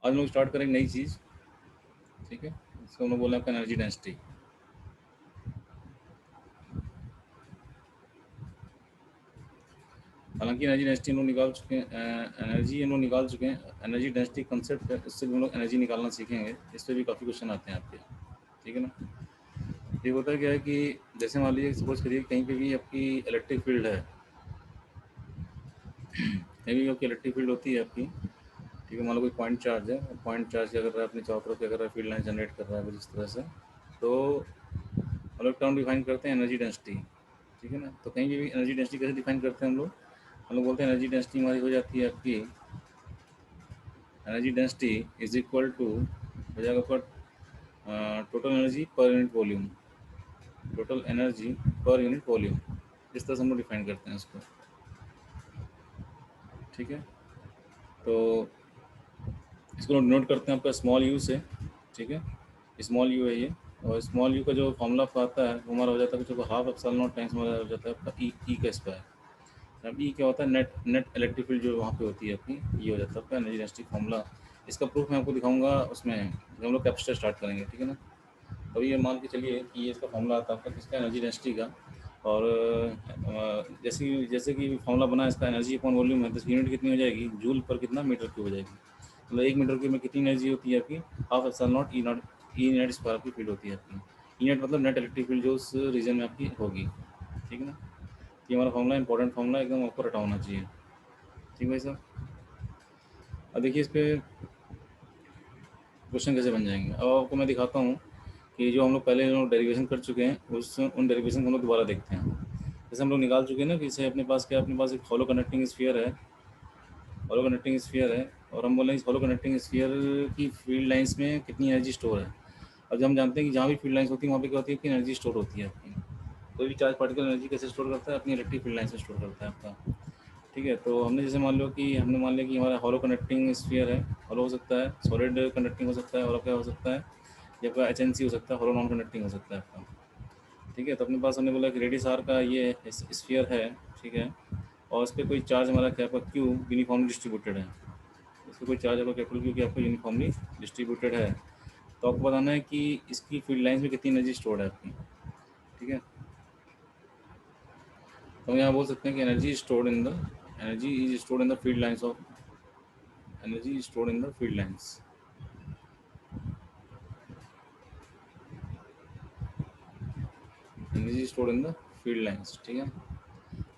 आज हम लोग स्टार्ट करेंगे नई चीज़, ठीक है। इसको हम लोग बोला आपका एनर्जी डेंसिटी। हालांकि एनर्जी डेंसिटी हम लोग निकाल चुके हैं, एनर्जी हम लोग निकाल चुके हैं। एनर्जी डेंसिटी कंसेप्ट है, इससे भी हम लोग एनर्जी निकालना सीखेंगे। इस पर भी काफ़ी क्वेश्चन आते हैं आपके, ठीक है ना। ये होता क्या है कि जैसे मान लीजिए सपोज करिए कहीं पे भी आपकी इलेक्ट्रिक फील्ड है, कहीं भी आपकी इलेक्ट्रिक फील्ड होती है आपकी, ठीक है। मान लो कोई पॉइंट चार्ज है, पॉइंट चार्ज क्या कर रहा है, अपने चारों तरफ क्या कर रहा है, फील्ड लाइन जनरेट कर रहा है कुछ इस तरह से। तो हम लोग टर्म डिफाइन करते हैं एनर्जी डेंसिटी, ठीक है ना। तो कहीं भी एनर्जी डेंसिटी कैसे डिफाइन करते हैं हम लोग बोलते हैं एनर्जी डेंसिटी हमारी हो जाती है आपकी, energy density is equal to हो जाएगा आपका total energy per unit volume, total energy per unit volume. इस तरह से हम लोग डिफाइन करते हैं इसको, ठीक है। तो इसको हम नोट करते हैं आपका स्मॉल यू से, ठीक है। स्मॉल यू है ये, और स्मॉल यू का जो फॉर्मूला आता है वो हमारा हो जाता है कुछ हाफ एप्सिलॉन नॉट टाइम्स हमारा हो जाता है आपका ई का स्क्वायर। अब ई क्या होता है, नेट नेट इलेक्ट्रिक फील्ड जो वहाँ पे होती है अपनी, ये हो जाता है आपका एनर्जी डेंसिटी फॉर्मूला। इसका प्रूफ मैं आपको दिखाऊंगा उसमें जब हम लोग कैपेसिटर स्टार्ट करेंगे, ठीक है ना। तो ये मान के चलिए कि ये इसका फॉर्मूला आता है आपका किसका, एनर्जी डेंसिटी का। और जैसे कि फॉर्मूला बना इसका, एनर्जी अपॉन वॉल्यूम है, तो इसकी यूनिट कितनी हो जाएगी, जूल पर कितना मीटर क्यूब हो जाएगी। मतलब 1 मीटर क्यूब में कितनी एनर्जी होती है आपकी, half epsilon not E not, E net square आपकी फील्ड होती है आपकी। ई नेट मतलब नेट इलेक्ट्रिक फील्ड जो उस रीजन में आपकी होगी, ठीक है ना। ये हमारा फॉर्मूला इंपॉर्टेंट फॉर्मूला, एकदम आपको रटा होना चाहिए, ठीक भाई साहब। अब देखिए इस पर क्वेश्चन कैसे बन जाएंगे। अब आपको मैं दिखाता हूँ कि जो हम लोग पहले जो डेरिवेशन कर चुके हैं उन डेरिवेशन को हम लोग दोबारा देखते हैं। जैसे हम लोग निकाल चुके हैं ना कि इसे अपने पास क्या, अपने पास एक हॉलो कनेक्टिंग स्फीयर है, हॉलो कनेक्टिंग स्फीयर है। और हम बोलें इस हॉलो कनेक्टिंग स्फीयर की फील्ड लाइंस में कितनी एनर्जी स्टोर है। अब जब हम जानते हैं कि जहाँ भी फील्ड लाइंस होती है वहाँ पे क्या होती है कि एनर्जी स्टोर होती है आपकी। कोई भी चार्ज पार्टिकल एनर्जी कैसे स्टोर करता है, अपनी इलेक्ट्रिक फील्ड लाइन से स्टोर करता है आपका, ठीक है। तो हमने जैसे मान लो कि हमने मान लिया कि हमारा हॉलो कनेक्टिंग स्फीयर है, हॉलो हो सकता है, सॉलिड कंडक्टिंग हो सकता है, और क्या हो सकता है, या आपका एच हो सकता है, हॉलो नॉन कंडक्टिंग हो सकता है आपका, ठीक है। तो अपने पास हमने बोला कि रेडियस आर का ये स्फीयर है, ठीक है। और इस पर कोई चार्ज हमारा क्या आपका क्यू यूनिफॉर्मली डिस्ट्रीब्यूटेड है, इस पर कोई चार्ज आपका कैपिटल क्यू की आपको यूनिफॉर्मली डिस्ट्रीब्यूटेड है। तो आपको बताना है कि इसकी फील्ड लाइंस में कितनी एनर्जी स्टोर्ड है आपकी, ठीक है। तो हम यहाँ बोल सकते हैं कि energy is stored in the field lines of, energy is stored in the field lines, energy stored in the field lines, ठीक है।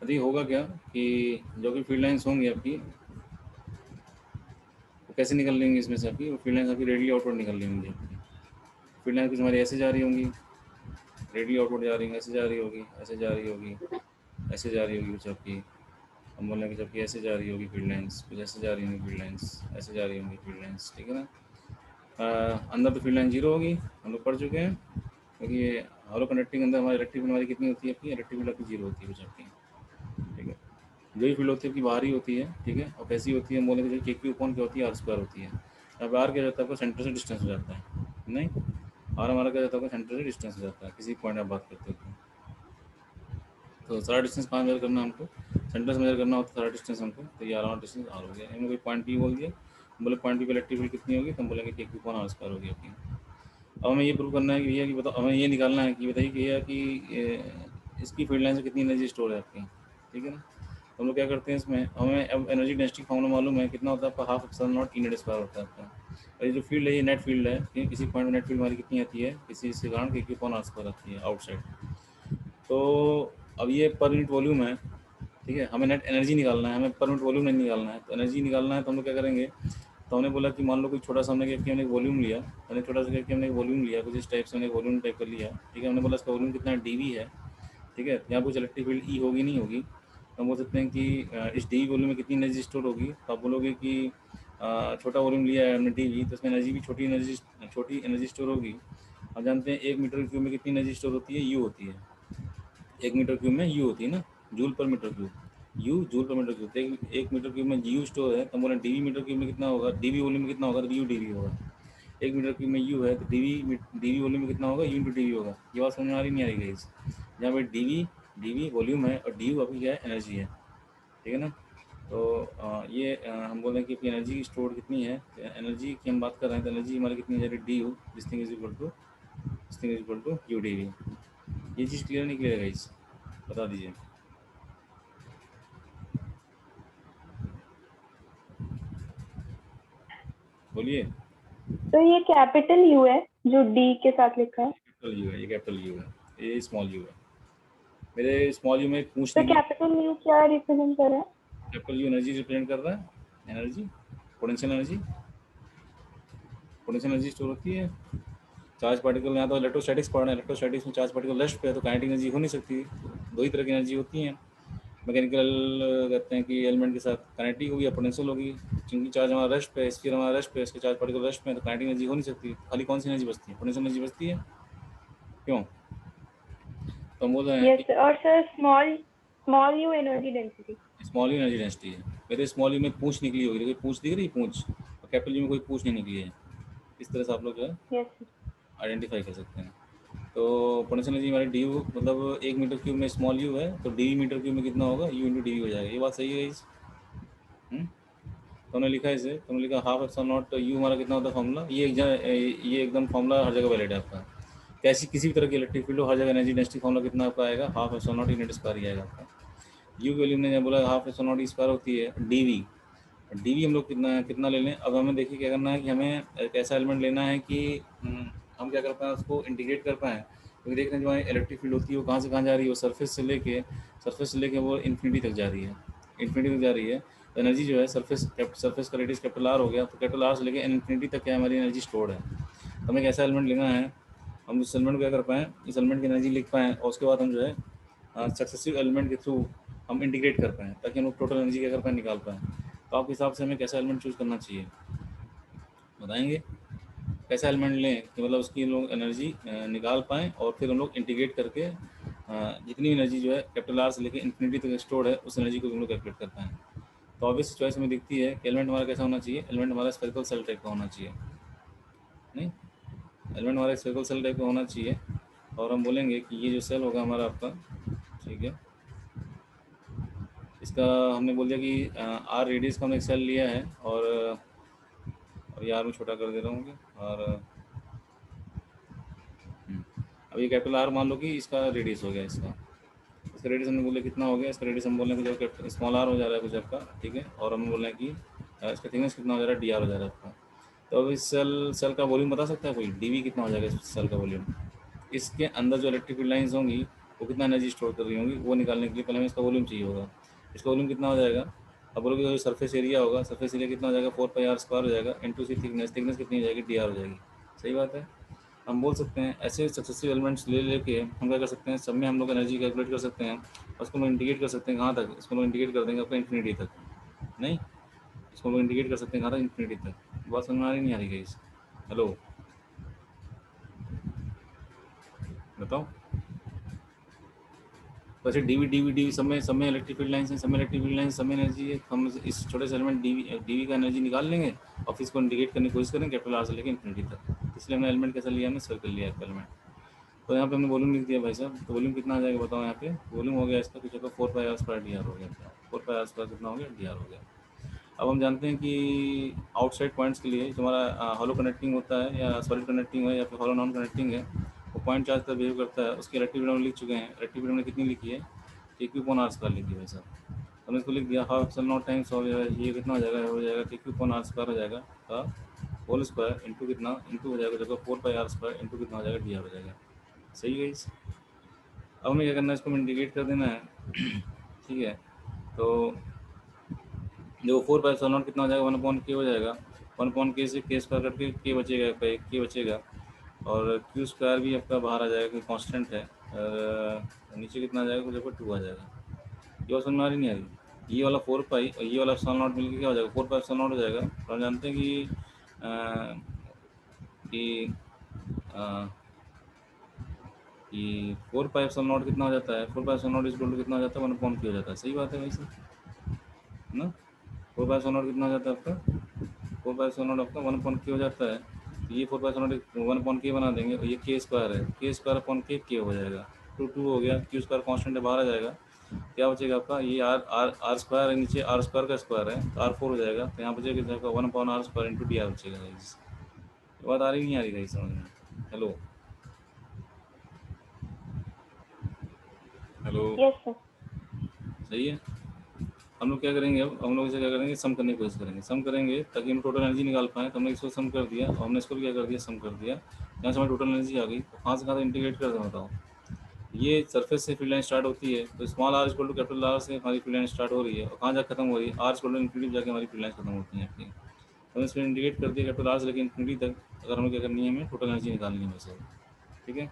अभी होगा क्या कि जो भी फील्ड लाइंस होंगी आपकी वो कैसे निकल लेंगी इसमें से, आपकी वो फील्ड लाइंस आपकी रेडियली आउटवर्ड निकल रही होंगी आपकी। फील्ड लाइंस कुछ हमारी ऐसे जा रही होंगी, रेडियली आउटवर्ड जा रही होंगी, ऐसे जा रही होगी, ऐसे जा रही होगी, ऐसे जा रही होगी कुछ आपकी। हम बोल रहे हैं कि जबकि ऐसे जा रही होगी फील्ड लाइंस, कुछ ऐसे जा रही होंगी फील्ड लाइंस, ऐसे जा रही होंगी फील्ड लाइंस, ठीक है ना। अंदर तो फील्ड लाइन जीरो होगी, हम लोग पढ़ चुके हैं, क्योंकि ये हॉलो कंडक्टिंग अंदर हमारी इलेक्ट्रिक फील्ड हमारी कितनी होती है, अपनी इलेक्ट्रिक फील्ड आपकी जीरो होती है कुछ आपकी, ठीक है। जो भी फील्ड होती है आपकी बाहरी होती है, ठीक है। और कैसी होती है, बोले तो के क्यू अपॉन क्या होती है, आर स्क्वायर होती है। अब आर क्या जाता है आपका सेंटर से डिस्टेंस हो जाता है, नहीं, आर हमारा क्या जाता है सेंटर से डिस्टेंस हो जाता है किसी पॉइंट आप बात करते हो तो सारा डिस्टेंस कहाँ मेजर करना है हमको, सेंटर से मेजर करना होता है सारा डिस्टेंस हमको। तो ये आर डिस्टेंस आर हो गया, हमने कोई पॉइंट पी बोल दिया, बोले पॉइंट पी पर इलेक्ट्रिक फील्ड कितनी होगी, तो हम बोलेंगे के क्यू अपॉन आर स्क्वायर होगी अपनी। अब हमें ये प्रूव करना है कि भैया कि बताओ, हमें ये निकालना है कि बताइए कि भैया कि इसकी फील्ड लाइन से कितनी एनर्जी स्टोर है आपकी, ठीक है ना। तो हम लोग क्या करते हैं इसमें, हमें अब एनर्जी डेंसिटी फॉर्मूला मालूम है कितना होता है आपका, half epsilon not E net square होता है आपका। और ये जो फील्ड है ये नेट फील्ड है, कि किसी पॉइंट में नेट फील्ड हमारी कितनी आती है, किसी इसके कारण के क्यू अपॉन आर स्क्वायर आती है आउटसाइड। तो अब ये पर यूनिट वॉल्यूम है, ठीक है। हमें नेट एनर्जी निकालना है, हमें पर यूनिट वॉल्यूम नहीं निकालना है। तो एनर्जी निकालना है तो हम लोग क्या करेंगे, तो हमने बोला कि मान लो कोई छोटा सा हमने क्या किया, हमने वॉल्यूम लिया, हमने छोटा सा करके हमने वॉल्यूम लिया, कुछ इस टाइप से हमने वॉल्यूम टाइप कर लिया, ठीक है। हमने बोला इसका वॉल्यूम कितना डी है, ठीक है। यहाँ कुछ इलेक्ट्रिक फील्ड ई होगी नहीं होगी, तो हम बोल सकते हैं कि इस डी वॉल्यूम में कितनी एनर्जी स्टोर होगी। तो आप बोलोगे कि छोटा वॉल्यूम लिया है हमने डी, तो उसमें एनर्जी भी छोटी एनर्जी स्टोर होगी। आप जानते हैं 1 मीटर क्यूब में कितनी एनर्जी स्टोर होती है, यू होती है। 1 मीटर क्यूब में यू होती है ना, joule per metre cube, U joule per metre cube. तो 1 मीटर क्यूब में यू स्टोर है, तो हम बोले डीवी मीटर क्यूब में कितना होगा, डीवी वॉल्यूम में कितना होगा, तो यू डीवी होगा। 1 मीटर क्यूब में यू है तो डीवी वॉल्यूम में कितना होगा, यू इंटू डीवी होगा। ये बात समझ में आ रही नहीं आ रही है जहाँ पे डीवी डीवी वॉल्यूम है और डी आपकी क्या है, एनर्जी है, ठीक है ना। तो ये हम बोल रहे हैं कि एनर्जी स्टोर कितनी है, एनर्जी की हम बात कर रहे हैं, तो एनर्जी हमारी कितनी है, D U this thing is equal to U D V. ये चीज़ क्लियर नहीं क्लियर है गाइस, बता दीजिए। बोलिए। तो ये कैपिटल यू है जो डी के साथ लिखा है। कैपिटल यू है, ये कैपिटल यू है, ये स्मॉल यू है। मेरे स्मॉल यू में पूछ तो निकली। कैपिटल यू क्या रिप्रेजेंट कर रहा है? कैपिटल यू एनर्जी रिप्रेजेंट कर रहा है, energy, potential energy. Potential energy store होती है चार्ज पार्टिकल। यहाँ तो इलेक्ट्रोस्टैटिक्स पढ़ रहे हैं, इलेक्ट्रोस्टैटिक्स में चार्ज पार्टिकल रेस्ट पे है तो काइनेटिक एनर्जी हो नहीं सकती। दो ही तरह की एनर्जी होती हैं। मैकेनिकल कहते हैं कि एलिमेंट के साथ काइनेटिक होगी या पोटेंशियल होगी। चूंकि चार्ज हमारा रेस्ट पे, स्फीयर हमारा रेस्ट पे, इसके चार्ज पार्टिकल रेस्ट पे है तो काइनेटिक एनर्जी हो नहीं सकती। खाली कौन सी एनर्जी बचती है, पोटेंशियल एनर्जी बचती है। क्यों? तो हम बोल रहे हैं कि यस और sir small you energy density. Small you energy density है। मेरे स्मॉल यू में पूंछ निकली होगी, देखिए पूंछ दिख रही है, पूंछ। और कैपिटल यू में कोई पूंछ नहीं निकली है। इस तरह से आप लोग जो है यस आइडेंटिफाई कर सकते हैं। तो पोटेंशियल एनर्जी हमारी डी यू, मतलब 1 मीटर क्यूब में स्मॉल यू है तो डी मीटर क्यूब में कितना होगा, यू इंटू डी हो जाएगा। ये बात सही है इस। तो हमने लिखा इसे, तो हमने लिखा हाफ एप्सिलॉन नॉट यू हमारा कितना होता है फॉर्मूला, ये एकदम फॉर्मूला हर जगह वैलिड है आपका। कैसी किसी भी तरह की इलेक्ट्रिक फील्ड हो, हर जगह एनर्जी डेंसिटी फॉर्मूला कितना आपका आएगा, half epsilon not unit square ही आएगा आपका। यू की वैल्यू ने जब बोला हाफ एप्सिलॉन नॉट स्क्वायर होती है डी वी हम लोग कितना कितना ले लें। अब हमें देखिए क्या करना है कि हमें एक ऐसा एलिमेंट लेना है कि हम क्या कर पाएँ, उसको इंटीग्रेट कर पाएँ। क्योंकि देख रहे हैं जो हमारी इलेक्ट्रिक फील्ड होती है वो कहाँ से कहाँ जा रही है, वो सरफेस से लेके वो इन्फिनिटी तक जा रही है, इन्फिनिटी तक जा रही है। तो एनर्जी जो है सरफेस का रेडियस कैपिटल आर हो गया, तो कैपिटल आर से लेके इन्फिनिटी तक क्या हमारी एनर्जी स्टोर्ड है। तो हमें एक ऐसा एलिमेंट लेना है, हम उस एलिमेंट को क्या कर पाएँ, इस एलिमेंट की एनर्जी लिख पाएँ और उसके बाद हम जो है सक्सेसिव एलिमेंट के थ्रू हम इंटीग्रेट कर पाएँ ताकि हम लोग टोटल एनर्जी क्या कर पाएँ, निकाल पाएँ। तो आपके हिसाब से हमें कैसा एलिमेंट चूज़ करना चाहिए, बताएंगे? कैसा एलिमेंट लें कि मतलब उसकी लोग एनर्जी निकाल पाएँ और फिर हम लोग इंटीग्रेट करके जितनी एनर्जी जो है कैपिटल आर से लेकर इन्फिनिटी तक स्टोर्ड है उस एनर्जी को हम लोग कैलकुलेट कर पाएँ। तो ऑब्वियस चॉइस हमें दिखती है कि एलिमेंट हमारा कैसा होना चाहिए, एलिमेंट हमारा स्फेरिकल सेल टाइप का होना चाहिए। नहीं, एलिमेंट हमारा स्फेरिकल सेल टाइप का होना चाहिए। और हम बोलेंगे कि ये जो सेल होगा हमारा आपका, ठीक है, इसका हमने बोल दिया कि आर रेडियस का हमने एक सेल लिया है और ये आर में छोटा कर दे रहा हूँ और अब ये कैपिटल आर मान लो कि इसका रेडियस हो गया, इसका रेडियस हमने बोले कितना हो गया, इसका रेडियस हम बोल रहे हैं कि जब स्मॉल आर हो जा रहा है कुछ आपका, ठीक है, और हम बोल रहे हैं कि इसका थिकनेस कितना हो जा रहा है, डी आर हो जा रहा है आपका। तो अब इस सेल का वॉल्यूम बता सकता है कोई, डी कितना हो जाएगा इस सेल का वॉल्यूम। इसके अंदर जो इलेक्ट्रिक फील्ड लाइन्स होंगी वो कितना एनर्जी स्टोर कर रही होंगी, वो निकालने के लिए पहले हमें इसका वॉल्यूम चाहिए होगा। इसका वॉल्यूम कितना हो जाएगा, अब बोलोगे जो सरफेस एरिया होगा, सरफेस एरिया कितना हो जाएगा, 4πr² हो जाएगा इंटू सी थिकनेस कितनी हो जाएगी, डी हो जाएगी। सही बात है। हम बोल सकते हैं ऐसे सक्सेसिव एलिमेंट्स ले लेके हम क्या कर सकते हैं, सब में हम लोग एनर्जी कैलकुलेट कर सकते हैं और उसको हम इंटीग्रेट कर सकते हैं कहाँ तक, इसको हम इंटीग्रेट कर देंगे आपका इन्फिनिटी तक। नहीं, इसको हम इंटीग्रेट कर सकते हैं कहाँ तक, इन्फिनिटी तक। बात समझ में आ रही नहीं आ रही गाइस? हेलो, बताओ। वैसे डीवी सब में इलेक्ट्रिक फील्ड लाइन्स हैं, सब में इलेक्ट्रिक फील्ड लाइन, सब में एनर्जी है। हम इस छोटे से एलिमेंट डीवी का एनर्जी निकाल लेंगे और फिर इसको इंटीग्रेट करने की कोशिश करेंगे कैपिटल आर से लेकर इन्फिनिटी तक। इसलिए हमने एलिमेंट कैसा लिया, हमने सर्कल लिया है एलिमेंट। तो यहाँ पे हमने वॉल्यूम लिख दिया भाई साहब। तो वॉल्यूम कितना आ जाएगा बताओ, यहाँ पे वॉल्यूम हो गया इसका कुछ 4πr² डी आर हो गया। 4πr² कितना हो गया, डी आर हो गया। अब हम जानते हैं कि आउटसाइड पॉइंट्स के लिए जो हमारा हॉलो कनेक्टिंग होता है या सॉलिड कनेक्टिंग है या फिर हॉलो नॉन कनेक्टिंग है, वो पॉइंट चार्ज का बिहेव करता है। उसकी इलेक्ट्रिक हम लिख चुके हैं। इलेक्ट्रिक हमने कितनी लिखी है, T/r² लिखी है भाई साहब। हमने इसको लिख दिया हाफ एप्सिलॉन नॉट टाइम्स और ये कितना हो जाएगा, T/r² हो जाएगा का होल स्क्वायर इंटू कितना, इंटू हो जाएगा जगह 4πr² इंटू कितना हो जाएगा, डी आर हो जाएगा। सही है इस। अब हमें क्या करना है, इसको इंटीग्रेट कर देना है। ठीक है, तो जो 4π कितना हो जाएगा, 1/k हो जाएगा। 1/k से k² करके k बचेगा, k बचेगा और q² भी आपका बाहर आ जाएगा क्योंकि कांस्टेंट है। नीचे कितना आ जाएगा, कुछ आपको 2 आ जाएगा। ये बात समझ में आ रही नहीं आ रही? ये वाला 4π और ये वाला एप्सिलॉन मिलकर क्या हो जाएगा, 4π हो जाएगा। तो हम जानते हैं कि कि 4π कितना हो जाता है, 4π इक्वल टू कितना हो जाता है, 1/k हो जाता है। सही बात है वैसे ना। 4π कितना हो जाता है आपका, 4π आपका 1/k हो जाता है। तो ये 4π 1/k बना देंगे और ये k² है, k² अपॉन k हो जाएगा। 2 हो गया, q² कॉन्स्टेंट है बाहर आ जाएगा। क्या बचेगा आपका, ये आर आर आर स्क्वायर है, नीचे आर स्क्वायर का स्क्वायर है तो आर फोर हो जाएगा, तो यहाँ बचेगा कितना आपका 1/r² इंटू डी आर बचेगा गाइस। ये बात आ रही नहीं आ रही गाइस समझ में? Hello hello, yes sir. सही है। हम लोग क्या करेंगे, अब हम लोग इसे क्या करेंगे, सम करने की कोशिश करेंगे, सम करेंगे ताकि हम टोटल एनर्जी निकाल पाएँ। तो हमने इसको सम कर दिया और हमने इसको भी क्या कर दिया, सम कर दिया। यहाँ से हमारी टोटल एनर्जी आ गई, तो कहाँ से कहाँ तक इंटीग्रेट कर दें बताओ। ये सरफेस से फील्ड लाइन स्टार्ट होती है, तो small R equal to capital R से हमारी फील्ड लाइन स्टार्ट हो रही है, और कहाँ जाकर खत्म हो रही है, आर इक्वल टू इन्फिनिटी जाके हमारी फील्ड लाइन खत्म होती है अपनी। हमने इसमें इंटीग्रेट कर दिया कैपिटल आर से लेकर इन्फिनिटी तक। अगर हमें क्या करनी है, हमें टोटल एनर्जी निकालनी है वैसे, ठीक है।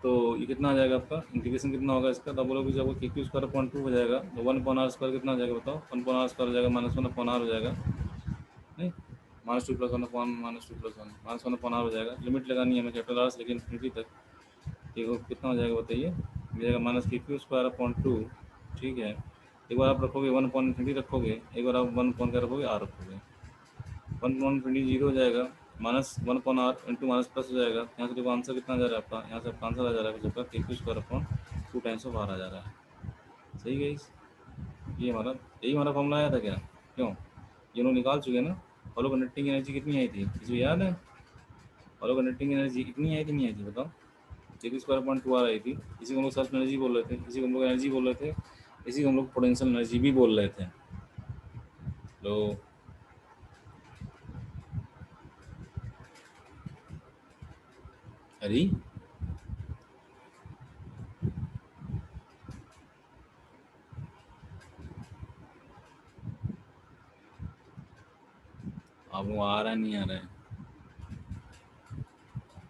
तो ये कितना आ जाएगा आपका, इंटीग्रेशन कितना होगा इसका, तो बोलोगे जब के क्यू स्क्वायर अपॉन 2 हो जाएगा, तो 1/r² कितना आ जाएगा बताओ, 1/r² हो जाएगा -1/r हो जाएगा, नहीं -2 + 1/, -2 + 1 -1/r हो जाएगा। लिमिट लगानी है हमें कैपिटल आर से लेकर इन्फिनिटी तक, ठीक है। कितना हो जाएगा बताइए, मिल जाएगा -KQ² अपॉन 2, ठीक है। एक बार आप रखोगे 1/∞ रखोगे, एक बार आप 1 क्या रखोगे, आर रखोगे, 1/∞ 0 हो जाएगा, -1/r इंटू माइनस प्लस हो जाएगा। यहाँ से देखो आंसर कितना आ जा रहा है आपका, यहाँ से आपका आंसर आ जा रहा है आपका KQ² upon 2 times of R आ जा रहा है। सही है, ये हमारा, यही हमारा फॉर्मूला आया था क्या, क्यों, ये लोग निकाल चुके हैं ना। फॉलो कंडक्टिंग एनर्जी कितनी आई थी, किसी को याद है, फॉलो कंडक्टिंग एनर्जी कितनी आई थी, नहीं आई थी बताओ। KQ² 2 आ रही थी, इसी को हम लोग सेल्फ एनर्जी बोल रहे थे, इसी को हम लोग एनर्जी बोल रहे थे, इसी को हम लोग पोटेंशियल एनर्जी भी बोल रहे थे। तो अरे आप लोग आ रहा है नहीं आ रहा है,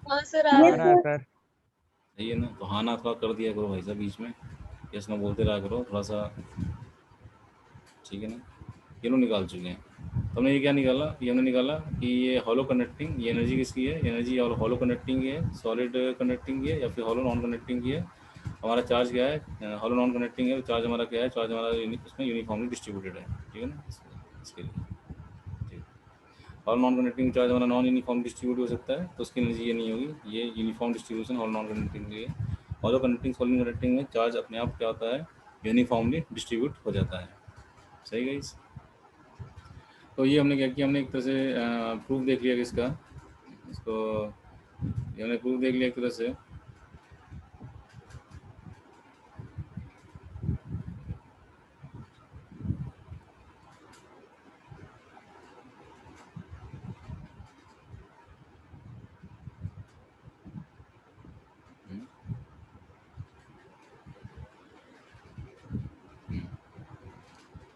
हाँ सर आ आ रहा रहा है। है सर। सही है ना। तो हाँ ना थोड़ा कर दिया करो भाई साहब बीच में, यस ना बोलते रहा करो थोड़ा सा, ठीक है ना। ये लोग निकाल चुके हैं। तो हमने ये क्या निकाला, ये हमने निकाला कि ये हॉलो कंडक्टिंग, ये एनर्जी किसकी है, एनर्जी और हॉलो कंडक्टिंग है, सॉलिड कंडक्टिंग है या फिर हॉलो नॉन कंडक्टिंग है। हमारा चार्ज क्या है, हॉलो नॉन कंडक्टिंग है, तो चार्ज हमारा क्या है, चार्ज हमारा उसमें यूनिफॉर्मली डिस्ट्रीब्यूटेड है, ठीक है ना, इसके लिए, ठीक। हॉलो नॉन कंडक्टिंग चार्ज हमारा नॉन यूनिफॉर्म डिस्ट्रीब्यूट हो सकता है, तो उसकी एनर्जी ये नहीं होगी, ये uniform distribution hollow non conducting के लिए। हॉलो कंडक्टिंग सॉलिड कंडक्टिंग में चार्ज अपने आप क्या होता है, यूनिफॉर्मली डिस्ट्रीब्यूट हो जाता है। सही गाइस। तो ये हमने क्या किया, हमने एक तरह से प्रूफ देख लिया किसका, इसको ये हमने प्रूफ देख लिया एक तरह से।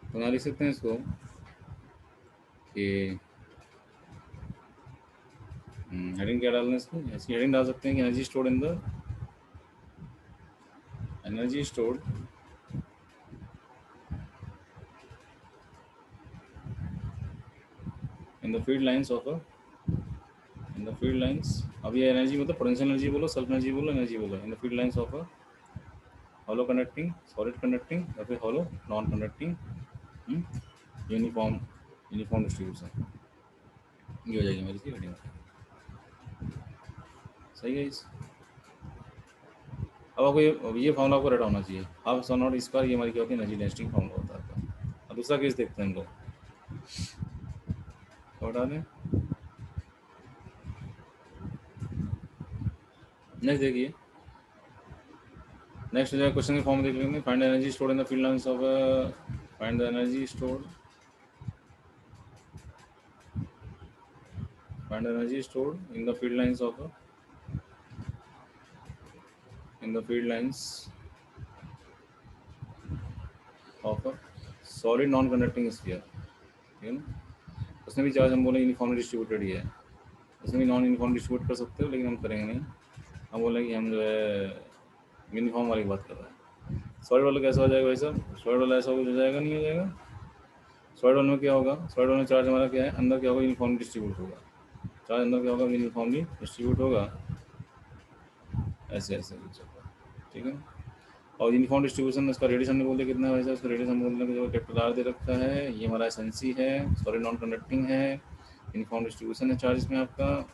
तो ना लिख सकते हैं इसको कि हेडिंग क्या डालना है इसको, ऐसी हेडिंग डाल सकते हैं कि energy stored in the, energy stored in the field lines of a, in the field lines, अब ये एनर्जी मतलब पोटेंशियल एनर्जी बोलो, सेल्फ एनर्जी बोलो, एनर्जी बोलो, in the field lines of a hollow conducting, solid conducting या फिर hollow non conducting uniform, uniform distribution, ये हो जाएगी मेरी इसकी हेडिंग। सही है इस, अब आपको ये फॉर्मूला आपको रटा होना चाहिए, हाफ सॉ नॉट स्क्वायर, ये हमारी क्या होती है, एनर्जी डेंसिटी फॉर्मूला होता है आपका। अब दूसरा केस देखते हैं हम लोग, तो हटा दें। नेक्स्ट देखिए, नेक्स्ट हो जाएगा क्वेश्चन के फॉर्म देख लेंगे, find energy stored in the field lines of, find the energy stored, find energy stored in the field lines of, in the field lines of solid non conducting sphere, ठीक है ना। उसमें भी charge हम बोले uniformly distributed ही है, उसमें भी नॉन यूनिफॉर्म डिस्ट्रीब्यूट कर सकते हो, लेकिन हम करेंगे नहीं, हम बोलेंगे कि हम जो है यूनिफॉर्म वाली बात कर रहे हैं। सॉलिड वाला कैसा हो जाएगा भाई साहब, सॉलिड वाला ऐसा हो जाएगा, नहीं हो जाएगा। सॉलिड वाले में क्या होगा, सॉलिड वाले में चार्ज हमारा क्या है, अंदर क्या होगा, यूनिफॉर्मली डिस्ट्रीब्यूट होगा, चार्ज अंदर क्या होगा, यूनिफॉर्मली डिस्ट्रीब्यूट होगा, ऐसे ऐसे कुछ होगा, ठीक है। और यूनिफॉर्म डिस्ट्रीब्यूशन इसका रेडिएशन में बोलते कितना है वैसे, उसका रेडिएशन बोलने का जो कैपिटल आर दे रखा है, ये हमारा एसेंसी है, सॉलिड नॉन कंडक्टिंग है, यूनिफॉर्म डिस्ट्रीब्यूशन है चार्ज में आपका।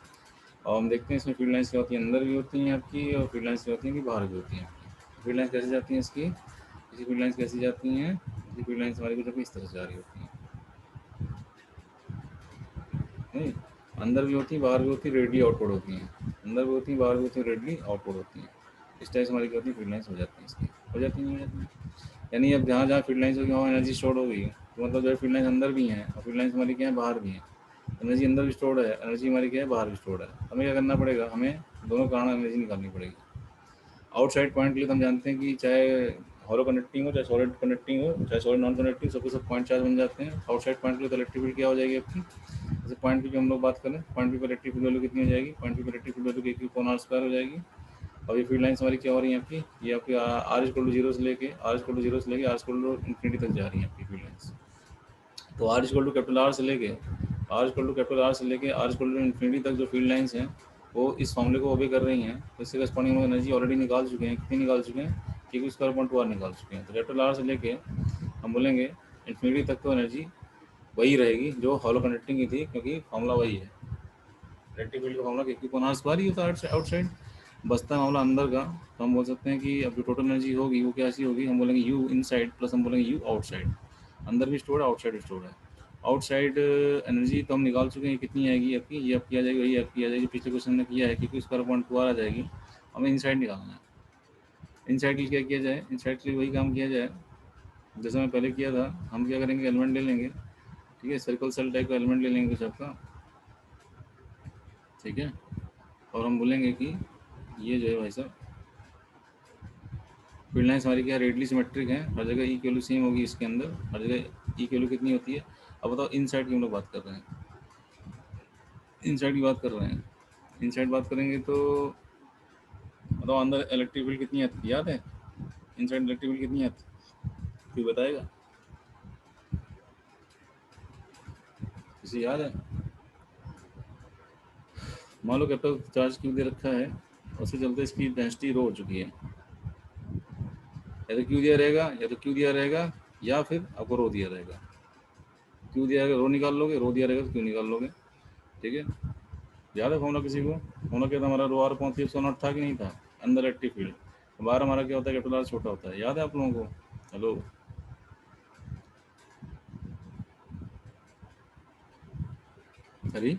और हम देखते हैं इसमें फील्ड लाइंस क्या होती हैं, अंदर भी होती हैं आपकी, और फील्ड लाइंस क्या होती हैं कि बाहर भी होती हैं आपकी। फील्ड लाइन्स कैसे जाती हैं इसकी, इसकी फील्ड लाइन्स कैसी जाती हैं, इसकी फील्ड लाइन्स हमारी कुछ इस तरह से जा रही होती हैं, नहीं अंदर भी होती हैं बाहर भी होती है, रेडली आउटपुट होती हैं, अंदर भी होती हैं बाहर भी होती हैं, रेडली आउटपुट होती हैं। इस टाइप से हमारी क्या होती है फील्ड लाइन्स हो जाती हैं इसकी, हो जाती नहीं हो जाती हैं। यानी अब जहाँ जहाँ फील्ड लाइन्स होगी वहाँ एनर्जी स्टोर हो गई है, तो मतलब जो है फील्ड लाइन्स अंदर भी हैं और फील्ड लाइन्स हमारी क्या है बाहर भी हैं। एनर्जी अंदर भी स्टोर्ड है, एनर्जी हमारी क्या है बाहर भी स्टोर्ड है। हमें क्या करना पड़ेगा, हमें दोनों कारण एनर्जी निकालनी पड़ेगी। आउटसाइड पॉइंट के लिए तो हम जानते हैं कि चाहे हॉलो कंडक्टिंग हो चाहे सॉलिड कंडक्टिंग हो चाहे सॉलिड नॉन कंडक्टिंग, सबके सब पॉइंट चार्ज बन जाते हैं। आउटसाइड पॉइंट के लिए तो इलेक्ट्रिक फील्ड क्या हो जाएगी आपकी, जैसे पॉइंट पी की हम लोग बात करें, पॉइंट पी पर इलेक्ट्रिक फील्ड वैल्यू कितनी हो जाएगी, पॉइंट पी पर electric field value Q upon R square हो जाएगी। और ये फील्ड लाइन्स हमारी क्या हो रही है आपकी, ये आपकी आर इक्वल टू जीरो से लेके आर इक्वल टू जीरो से लेके आर इक्वल टू इन्फिनिटी तक जा रही है आपकी फील्ड लाइन्स। तो R equal to capital R से लेके R equal to capital R से लेके आर इक्वल टू इन्फिनिटी तक जो फील्ड लाइन्स हैं वो इस फॉर्मूले को ओबे कर रही हैं। तो इससे करस्पॉन्डिंग हम एनर्जी ऑलरेडी निकाल चुके हैं, कितनी निकाल चुके हैं, Q square upon two R निकाल चुके हैं। तो कैपिटल आर से लेके हम बोलेंगे इन्फिनिटी तक तो एनर्जी वही रहेगी जो हॉलो कंडक्टिंग की थी, क्योंकि फॉर्मूला वही है, इलेक्ट्रिक फील्ड का formula Q upon R square ही होता है आउटसाइड। बसता मामला अंदर का, तो हम बोल सकते हैं कि अब जो टोटल एनर्जी होगी वो क्या सी होगी, हम बोलेंगे यू इनसाइड प्लस हम बोलेंगे यू आउटसाइड। अंदर भी स्टोर है आउटसाइड भी स्टोर है। आउटसाइड एनर्जी तो हम निकाल चुके हैं, कितनी आएगी आपकी, ये आपकी आ जाएगी, वही आपकी आ जाएगी, पिछले क्वेश्चन में किया है कि स्क्वायर पॉइंट टू आ जाएगी। हमें इनसाइड निकालना है। इनसाइड के लिए क्या किया जाए, इनसाइड के लिए वही काम किया जाए जैसे मैं पहले किया था। हम क्या करेंगे, एलिमेंट ले लेंगे, ठीक है, सर्कल सेल टाइप का एलिमेंट ले लेंगे कुछ आपका, ठीक है, और हम बोलेंगे कि ये जो है भाई साहब फील्ड लाइन्स हमारी क्या रेडली सिमेट्रिक है, हर जगह ई वैल्यू सेम होगी, इसके अंदर हर जगह ई वैल्यू कितनी होती है। अब बताओ इनसाइड की हम लोग बात कर रहे हैं, इनसाइड की बात कर रहे हैं, इनसाइड बात करेंगे तो बताओ अंदर इलेक्ट्रिक फील्ड कितनी आती है, याद है इनसाइड इलेक्ट्रिक फील्ड कितनी आती है, कोई बताएगा, किसी याद है। मान लो कैपिटल चार्ज क्यों दे रखा है, उसके चलते इसकी डेंसिटी रो हो चुकी है, या तो क्यू दिया रहेगा या तो क्यू दिया रहेगा या फिर आपको रो दिया रहेगा। क्यू दिया रहेगा रो निकाल लोगे, रो दिया रहेगा तो क्यू निकाल लोगे, ठीक है। याद है फॉर्मूला किसी को, फॉर्मूला क्या था हमारा, रो आर अपॉन 3 था कि नहीं था, अंदर इलेक्ट्रिक फील्ड, बाहर हमारा क्या होता है, कैपिटल आर छोटा होता है, याद है आप लोगों को। हेलो, हरी,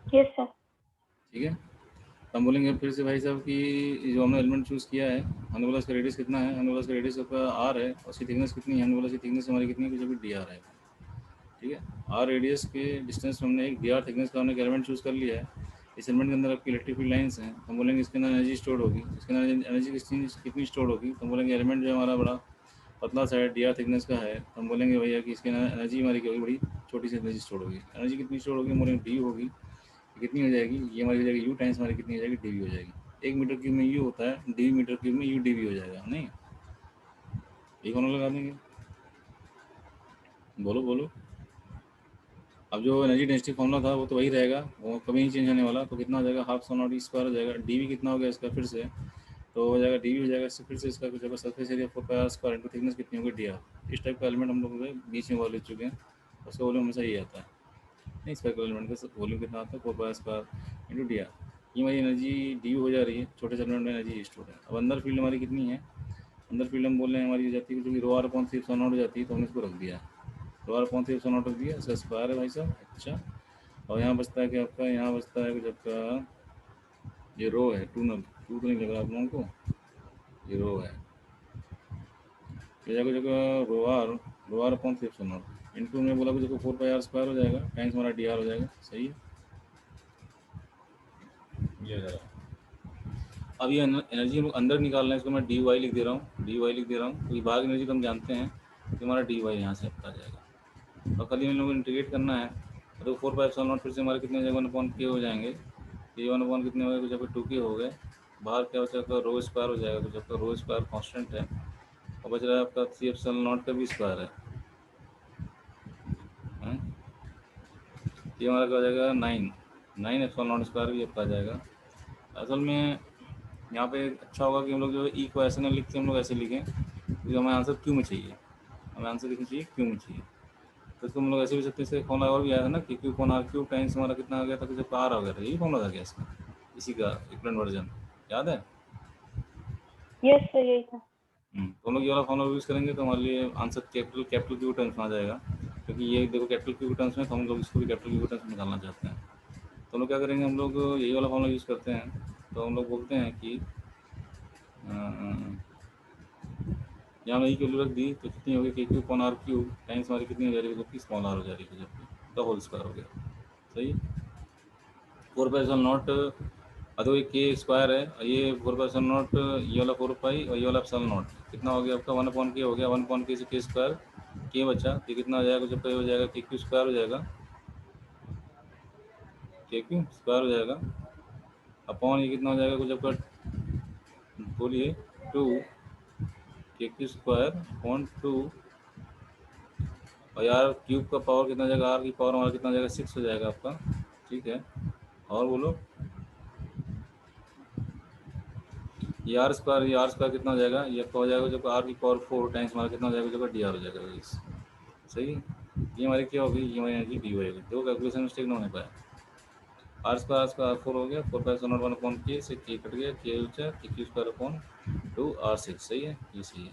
यस सर। ठीक है। हम बोलेंगे फिर से भाई साहब कि जो हमने एलिमेंट चूज़ किया है, हमने बोला इसका रेडियस कितना है, हमने बोला इसका रेडियस आपका आर है, और उसकी थिकनेस कितनी है, हमने बोला इसकी थिकनेस हमारी कितनी है, कुछ अभी डी आर है, ठीक है। आर रेडियस के डिस्टेंस में हमने एक डी आर थिकनेस का हमने एक एलिमेंट चूज़ कर लिया है। इस एलिमेंट के अंदर आपकी इलेक्ट्रिक फील्ड लाइन्स हैं, हम बोलेंगे इसके अंदर एनर्जी स्टोर होगी, इसके अंदर एनर्जी कितनी स्टोर होगी, तो हम बोलेंगे एलिमेंट जो हमारा बड़ा पतला सा है, डी आर थिकनेस का है, तो हम बोलेंगे भैया कि इसके अंदर एनर्जी हमारी क्या होगी, बड़ी छोटी सी एनर्जी स्टोर होगी। एनर्जी कितनी स्टोर होगी, हम बोलेंगे डी होगी, कितनी हो जाएगी, ये हमारी हो जाएगी यू टाइम्स हमारी कितनी हो जाएगी, डी वी हो जाएगी। 1 मीटर क्यूब में यू होता है, डी मीटर क्यूब में यू डी वी हो जाएगा, नहीं ये कौन लगा देंगे, बोलो बोलो। अब जो एनर्जी डेंसिटी फॉर्मूला था वो तो वही रहेगा, वो कभी नहीं चेंज होने वाला। तो कितना हो जाएगा, half so not E square हो जाएगा, डी वी कितना हो गया इसका फिर से, तो हो जाएगा डी वी हो जाएगा इससे फिर से इसका कुछ होगा surface area 4πr² into thickness कितनी होगी डी आर। इस टाइप का एलिमेंट हम लोग बीच में ले चुके हैं, उसका वॉल्यूम हमेशा ये आता है, नहीं स्पेक्ट्रल एलिमेंट का वॉल्यूम कितना आता है, 4πr² इंटू डी आर। ये हमारी एनर्जी डी हो जा रही है, छोटे से एलिमेंट में एनर्जी स्टोर है। अब अंदर फील्ड हमारी कितनी है, अंदर फील्ड हम बोल रहे हैं हमारी हो जाती है जो कि रो आर अपॉन 3 हो जाती है, तो हमने इसको रख दिया, रो आर अपॉन 3 रख दिया, इसका स्क्वायर है भाई साहब। अच्छा, और यहाँ बचता है कि आपका, यहाँ बचता है कुछ आपका ये रो है, टू तो नहीं लग रहा आप लोगों को, ये रो है, ये जाकर जगह रो आर अपॉन 3 इंटू में बोला कुछ 4πr² हो जाएगा, टाइम्स हमारा डी आर हो जाएगा, सही है ये जरा। अब ये एनर्जी हम अंदर निकाल रहे हैं, इसको मैं डी वाई लिख दे रहा हूँ, डी वाई लिख दे रहा हूँ, क्योंकि बाहर की एनर्जी तो हम जानते हैं कि हमारा डी वाई यहाँ से आ जाएगा, और खाली हम लोग को इंटीग्रेट करना है। तो 4πr² फिर से हमारे कितने हो जाएगा, 1/k हो जाएंगे, ये 1 कितने हो गए, कुछ आपके 2k हो गए, बाहर क्या हो जाएगा रो स्क्वायर हो जाएगा, कुछ आपका रो स्क्वायर कॉन्स्टेंट है, और बच रहा है आपका 3ε0 का भी स्क्वायर है, ये हमारा क्या हो जाएगा 9 ε0² भी आपका आ जाएगा। असल में यहाँ पे अच्छा होगा कि हम लोग जो ई को ऐसे ना लिखते, हम लोग ऐसे लिखें, क्योंकि हमें आंसर क्यों में चाहिए, हमें आंसर लिखना चाहिए क्यों में चाहिए। तो इसको हम लोग ऐसे भी सकते हैं, इससे फॉर्मूला और भी आया था ना कि Q upon R cube times हमारा कितना आ गया था, कुछ आर आ गया था, यही फॉर्मूला था क्या इसका, इसी का इक्वलेंट वर्जन याद है। यस सर यही था। तो हम लोग ये वाला फॉर्मूला यूज़ करेंगे तो हमारे लिए answer capital capital Q terms में आ जाएगा, क्योंकि ये देखो कैपिटल क्यू टर्म्स में, तो हम लोग इसको भी कैपिटल क्यू टर्म्स में निकालना चाहते हैं। तो हम लोग क्या करेंगे, हम लोग यही वाला फॉर्मूला यूज़ करते हैं। तो हम लोग बोलते हैं कि यहाँ ई की वैल्यू रख दी तो कितनी होगी, K Q upon R Q times हमारी कितनी हो जा रही है, जबकि स्मॉल आर हो जा रही है, जबकि द होल स्क्वायर हो गया। सही, 4 पाई एप्सिलॉन नॉट, अदो ये के स्क्वायर है, ये 4 पाई एप्सिलॉन नॉट, ये वाला 4 पाई और ये वाला एप्सिलॉन नॉट कितना हो गया आपका, 1/k हो गया, 1/k से के स्क्वायर, के बचा, ये कितना हो जाएगा, जब हो जाएगा के क्यू स्क्वायर हो जाएगा, के क्यू स्क्वायर हो जाएगा अपॉन ये कितना हो जाएगा कुछ आपका, बोलिए 2 के क्यू स्क्वायर अपॉन 2, और यार क्यूब का पावर कितना हो जाएगा, आर की पावर हमारा कितना हो जाएगा 6 हो जाएगा आपका। ठीक है, और बोलो ये आर स्क्वायर कितना हो जाएगा, ये आपका हो जाएगा जब आर की पावर 4 टाइम्स हमारा कितना हो जाएगा, जब डी आर हो जाएगा गाइस। सही, ये हमारी क्या होगी, ये हमारी एनर्जी डी होगी। दो कैलकुलेशन मिस्टेक ना होने पाया, आर स्क्वायर 4 हो गया, 4 पाई एप्सिलॉन नॉट 1/k से के कट गया, के बचा के क्यू स्क्वायर अपॉन 2 r6। सही है, ये सही है।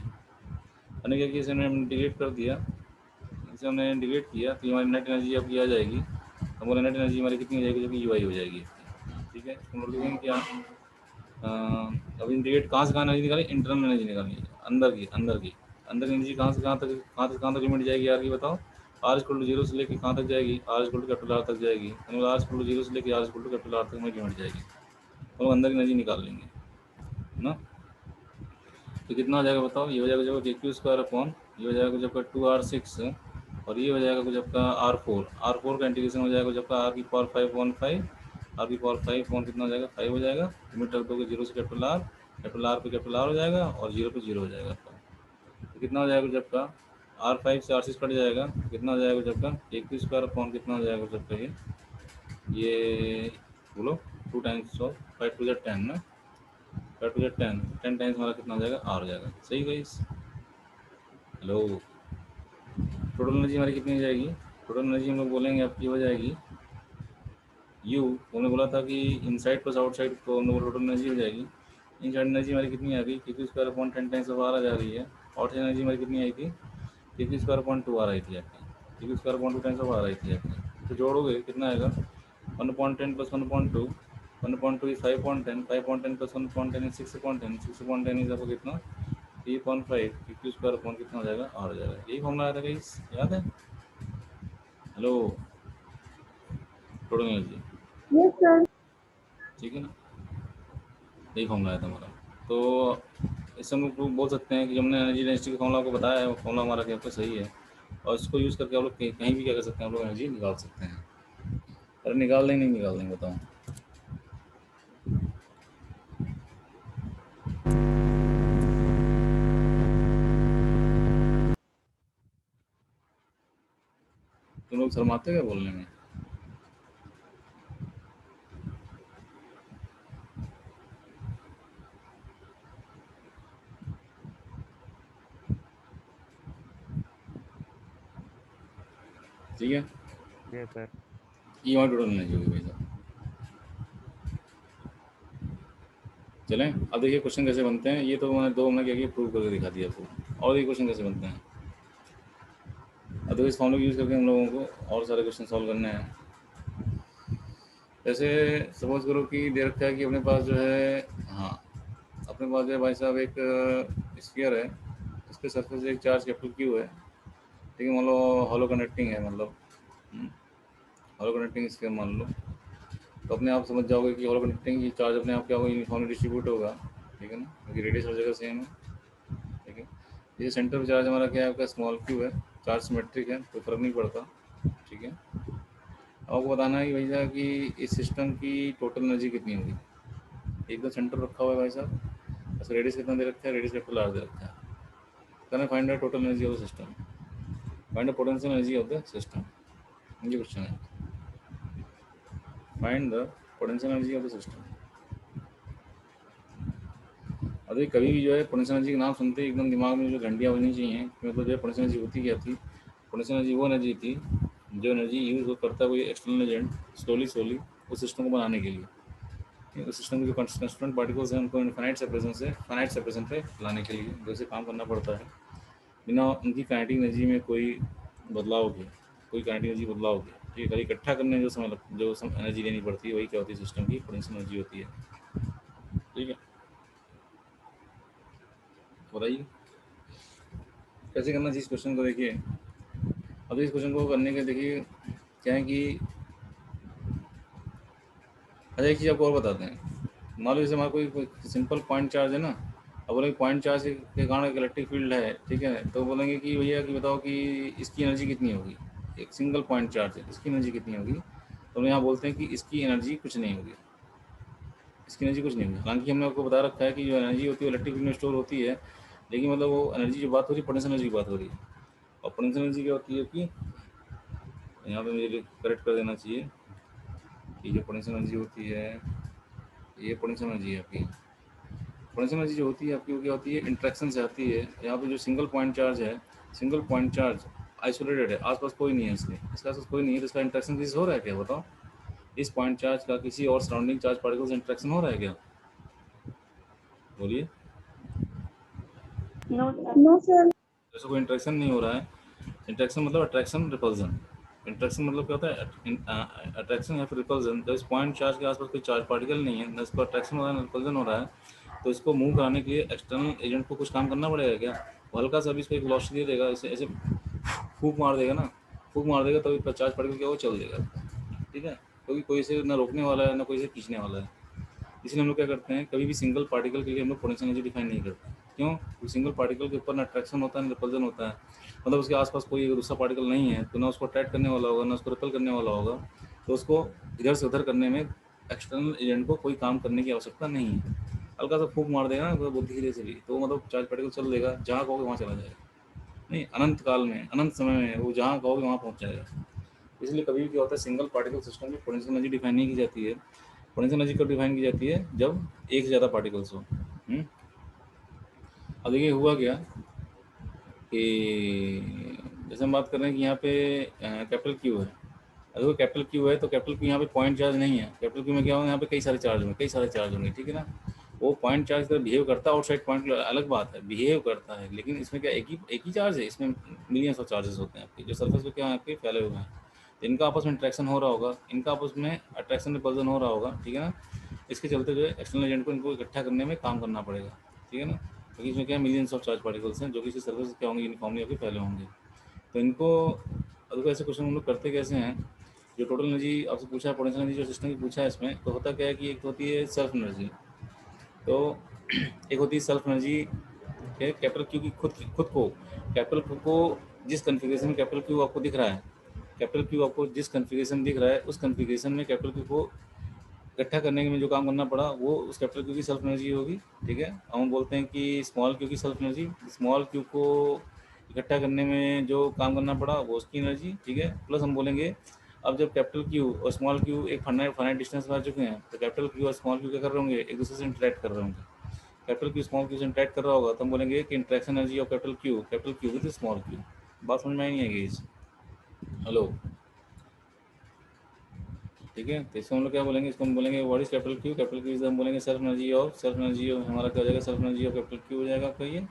हमने क्या किया, इसे हमने डिलीट कर दिया, इसे हमने डिलीट किया तो हमारी नेट एनर्जी अब की आ जाएगी, हमारी नेट एनर्जी हमारी कितनी हो जाएगी, जो कि यू आई हो जाएगी। ठीक है, तो हम लोग देखेंगे क्या, अब इंटीग्रेट कहाँ से कहाँ एनर्जी निकाली, इंटरनल एनर्जी निकालनी है, अंदर की एनर्जी कहाँ तक लिमिट जाएगी यार की बताओ, आर इक्वल टू जीरो से लेकर कहाँ तक जाएगी, R equal to capital R तक जाएगी, मतलब आर इक्वल टू जीरो से लेकर R equal to capital R तक हमारी लिमिट जाएगी, तो अंदर की एनर्जी निकाल लेंगे ना। तो कितना हो जाएगा बताओ, ये हो जाएगा जब के क्यू स्क्वायर अपॉन, ये हो जाएगा कुछ आपका 2r6, और ये हो जाएगा कुछ आपका r4 का इंटीग्रेशन हो जाएगा जब आर की पावर 5/5, आर की पावर 5 अपॉन कितना हो जाएगा 5 हो जाएगा, लिमिट रख दोगे जीरो से कैपिटल आर पे कैपिटल आर हो जाएगा, और जीरो पे जीरो हो जाएगा आपका। तो कितना हो जाएगा जब का r5 से r6 कट जाएगा, कितना हो जाएगा जब का के क्यू स्क्वायर अपॉन कितना हो जाएगा जब का ये बोलो 2 टाइम्स ऑफ 5 टू 10 ना, 5 टू 10 टाइम्स हमारा कितना हो जाएगा आर हो जाएगा। सही गाइस, हेलो, टोटल एनर्जी हमारी कितनी हो जाएगी, टोटल एनर्जी हम लोग बोलेंगे आपकी हो जाएगी यू, हमने बोला था कि इनसाइड प्लस आउटसाइड, तो हम लोग टोटल एनर्जी हो जाएगी, इनसाइड एनर्जी हमारी कितनी आ गई, Q square upon 10 times of R आ जा रही है, आउटसाइड एनर्जी हमारी कितनी आई थी, क्यू स्क्वायर अपॉन 2 आर आई थी आपकी, Q square upon 2 times of R आई थी आपकी। तो जोड़ोगे कितना आएगा, 1/10 plus 1/2, 1/2 is 5/10, 5/10 plus 1/10 is 6/10, 6/10 is आपको कितना 3/5, क्यू स्क्वायर अपॉन कितना हो जाएगा आर हो जाएगा। यही फॉर्मूला आया था गाइस, याद है, hello, total energy, yes sir. ठीक है ना, यही फॉर्मूला आया था हमारा। तो इससे हम लोग बोल सकते हैं कि हमने एनर्जी डेंसिटी का फॉर्मूला आपको बताया है, वो फॉर्मूला हमारा क्या आपका सही है, और इसको यूज़ करके आप लोग कहीं भी क्या कर सकते हैं, हम लोग एनर्जी निकाल सकते हैं। अरे निकाल देंगे, नहीं निकाल देंगे बताओ, तुम लोग शर्माते क्या बोलने में, ठीक है, जी सर। ये हमारी टोटल एनर्जी होगी भाई साहब। चलें, अब देखिए क्वेश्चन कैसे बनते हैं, ये तो मैंने दो हमने क्या किया, प्रूव करके दिखा दिया आपको, और ये क्वेश्चन कैसे बनते हैं। अब देखो इस फॉर्मूले यूज़ करके हम लोगों को और सारे क्वेश्चन सॉल्व करने हैं। जैसे सपोज करो कि दे रखा है कि अपने पास जो है, हाँ अपने पास जो है भाई साहब एक स्फीयर है, इसके सरफेस एक चार्ज कैपिटल क्यू है, ठीक है, मान लो हॉलो कंडक्टिंग है, मतलब हॉलो कंडक्टिंग स्फीयर मान लो, तो अपने आप समझ जाओगे कि हॉलो कंडक्टिंग की चार्ज अपने आप क्या होगा, यूनिफॉर्मली डिस्ट्रीब्यूट होगा, ठीक है ना, क्योंकि रेडियस हर जगह सेम है। ठीक है, ये सेंटर पे चार्ज हमारा क्या है, आपका स्मॉल क्यू है, चार्ज सिमेट्रिक है, कोई फर्क नहीं पड़ता। ठीक है, आपको बताना है कि भैया कि इस सिस्टम की टोटल एनर्जी कितनी होगी, एकदम सेंटर रखा हुआ है भाई साहब, बस रेडियस कितना दे रखा है, रेडियस कैपिटल आर दे रखा है, कहना find the total energy of the system, find the potential energy of the system, ये क्वेश्चन है, find the potential energy of the system. अभी कभी भी जो है पोटेंशियल एनर्जी का नाम सुनते ही एकदम दिमाग में जो घंटियाँ बजनी चाहिए, मतलब जो है पोटेंशियल एनर्जी होती क्या थी, पोटेंशियल एनर्जी वो एनर्जी थी जो एनर्जी यूज़ करता है कोई एक्सटर्नल एजेंट स्लोली उस सिस्टम को बनाने के लिए, उस सिस्टम के जो कंस्टिट्यूएंट पार्टिकल्स हैं उनको इनफाइनाइट सेपरेशन पे लाने के लिए वैसे काम करना पड़ता है। बिना उनकी काइनेटिक एनर्जी में कोई बदलाव के, कोई काइनेटिक एनर्जी बदलाव के, ठीक है, खाली इकट्ठा करने जो एनर्जी लेनी पड़ती है वही क्या होती है, सिस्टम की पोटेंशियल एनर्जी होती है। ठीक है, बताइए कैसे करना चाहिए इस क्वेश्चन को। देखिए अब इस क्वेश्चन को करने के देखिए क्या है कि अच्छा एक चीज़ आपको और बताते हैं। मान लो जैसे हमारा कोई सिंपल पॉइंट चार्ज है ना, अब बोलेंगे पॉइंट चार्ज के कारण एक इलेक्ट्रिक फील्ड है, ठीक है, तो बोलेंगे कि भैया कि बताओ कि इसकी एनर्जी कितनी होगी। एक सिंगल पॉइंट चार्ज है, इसकी एनर्जी कितनी होगी, तो हम यहाँ बोलते हैं कि इसकी एनर्जी कुछ नहीं होगी, इसकी एनर्जी कुछ नहीं होगी। हालांकि हमने आपको बता रखा है कि जो एनर्जी होती है वो इलेक्ट्रिक फील्ड में स्टोर होती है, लेकिन मतलब वो एनर्जी जो बात हो रही है पोटेंशियल एनर्जी की बात हो रही है। और पोटेंशियल एनर्जी क्या होती है कि यहाँ पे मुझे करेक्ट कर देना चाहिए कि जो पोटेंशियल एनर्जी होती है, ये पोटेंशियल एनर्जी है आपकी। पोटेंशियल एनर्जी जो होती है आपकी वो क्या होती है, इंट्रैक्शन से आती है। यहाँ पे जो सिंगल पॉइंट चार्ज है, सिंगल पॉइंट चार्ज आइसोलेटेड है, आसपास कोई नहीं है इसके आसपास कोई नहीं है, तो इसका इंट्रैक्शन किसी हो रहा है क्या, बताओ। इस पॉइंट चार्ज का किसी और सराउंडिंग चार्ज पार्टिकल से इंट्रैक्शन हो रहा है क्या, बोलिए। No sir. No sir. जैसे कोई इंट्रैक्शन नहीं हो रहा है, इंट्रैक्शन मतलब अट्रैक्शन रिपल्जन। इंट्रैक्शन मतलब क्या होता है, अट्रैक्शन या फिर रिपल्जन। जब इस पॉइंट चार्ज के आसपास कोई चार्ज पार्टिकल नहीं है, न इसको अट्रैक्शन हो रहा है न रिपल्जन हो रहा है, तो इसको मूव कराने के लिए एक्सटर्नल एजेंट को कुछ काम करना पड़ेगा क्या। वो हल्का सा भी इसको एक वेलोसिटी दे देगा, ऐसे ऐसे फूंक मार देगा ना, फूंक मार देगा तो चार्ज पार्टिकल क्या वो चल देगा, ठीक है, क्योंकि कोई इसे ना रोकने वाला है ना कोई इसे खींचने वाला है। इसलिए हम लोग क्या करते हैं, कभी भी सिंगल पार्टिकल के लिए हम लोग पोटेंशियल एनर्जी डिफाइन नहीं करते। क्यों, क्योंकि सिंगल पार्टिकल के ऊपर ना अट्रैक्शन होता है ना रिपल्जन होता है, मतलब उसके आसपास कोई दूसरा पार्टिकल नहीं है, तो ना उसको अट्रैक्ट करने वाला होगा ना उसको रिपल करने वाला होगा, तो उसको इधर से उधर करने में एक्सटर्नल एजेंट को कोई काम करने की आवश्यकता नहीं है। हल्का सा फूंक मार देगा ना तो बहुत धीरे से भी, तो मतलब चार्ज पार्टिकल चल देगा, जहाँ कहोगे वहाँ चला जाएगा, नहीं अनंत काल में अनंत समय में वो जहाँ कहोगे वहाँ पहुँच जाएगा। इसलिए कभी भी क्या होता है, सिंगल पार्टिकल सिस्टम की पोटेंशियल एनर्जी डिफाइन नहीं की जाती है। पोटेंशियल एनर्जी कब डिफाइन की जाती है, जब एक से ज़्यादा पार्टिकल्स हो। अब देखिए हुआ क्या कि जैसे हम बात कर रहे हैं कि यहाँ पे कैपिटल क्यू है। अगर कैपिटल क्यू है तो कैपिटल क्यू यहाँ पे पॉइंट चार्ज नहीं है, कैपिटल क्यू में क्या होगा, यहाँ पे कई सारे चार्ज होंगे, कई सारे चार्ज होंगे, ठीक है ना। वो पॉइंट चार्ज तरह बिहेव करता है, आउटसाइड पॉइंट अलग बात है, बिहेव करता है, लेकिन इसमें क्या एक ही चार्ज है, इसमें मिलियंस ऑफ चार्जेस होते हैं आपके जो सरफेस पे क्या आपके फैले हुए हैं। तो इनका आपस में इंट्रैक्शन हो रहा होगा, इनका आपस में अट्रैक्शन रिपल्जन हो रहा होगा, ठीक है ना। इसके चलते जो है एक्सटर्नल एजेंट को इनको इकट्ठा करने में काम करना पड़ेगा, ठीक है ना, क्योंकि इसमें क्या मिलियंस ऑफ चार्ज पार्टिकल्स हैं जो कि इसी सर्फेस क्या होंगे, यूनिफॉर्मली आपके फैले होंगे। तो इनको अगर ऐसे क्वेश्चन हम लोग करते कैसे हैं, जो टोटल एनर्जी आपसे पूछा है, पोटेंशियल एनर्जी जो सिस्टम की पूछा है, इसमें तो होता क्या है कि एक होती है सेल्फ एनर्जी, तो एक होती है सेल्फ एनर्जी कैपिटल क्यू की खुद को कैपिटल क्यू को जिस कन्फिग्रेशन में कैपिटल क्यू आपको दिख रहा है, कैपिटल क्यू आपको जिस कन्फिग्रेशन दिख रहा है उस कन्फिग्रेशन में कैपिटल क्यू को इकट्ठा करने में जो काम करना पड़ा वो उस कैपिटल क्यू की सेल्फ एनर्जी होगी, ठीक है। हम बोलते हैं कि स्मॉल क्यू की सेल्फ एनर्जी, स्मॉल क्यू को इकट्ठा करने में जो काम करना पड़ा वो उसकी एनर्जी, ठीक है। प्लस हम बोलेंगे अब जब कैपिटल क्यू और स्मॉल क्यू एक फाइनाइट डिस्टेंस पर आ चुके हैं, तो कैपिटल क्यू और स्मॉल क्यू क्या कर रहे होंगे, एक दूसरे से इंटरेक्ट कर रहे होंगे। कैपिटल क्यू स्मॉल क्यू से इंटरेक्ट कर रहा होगा तो हम बोलेंगे कि interaction energy of capital Q with small Q. बात समझ में आई नहीं आएगी इस, हेलो, ठीक है। तो इसको हम लोग क्या बोलेंगे, इसको हम बोलेंगे what is capital Q is हम बोलेंगे सेल्फ एनर्जी ऑफ हमारा क्या हो जाएगा, self energy of capital Q हो जाएगा आपका, ये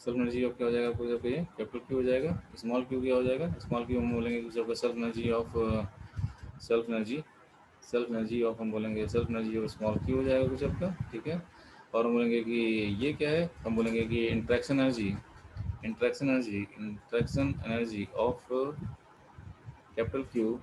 सेल्फ एनर्जी ऑफ क्या हो जाएगा आपको, ये कैपिटल क्यू हो जाएगा। स्मॉल क्यू क्या हो जाएगा, स्मॉल क्यू हम बोलेंगे कुछ आपका सेल्फ एनर्जी ऑफ हम बोलेंगे self energy of small q हो जाएगा कुछ आपका, ठीक है। और हम बोलेंगे कि ये क्या है, हम बोलेंगे कि interaction energy of capital Q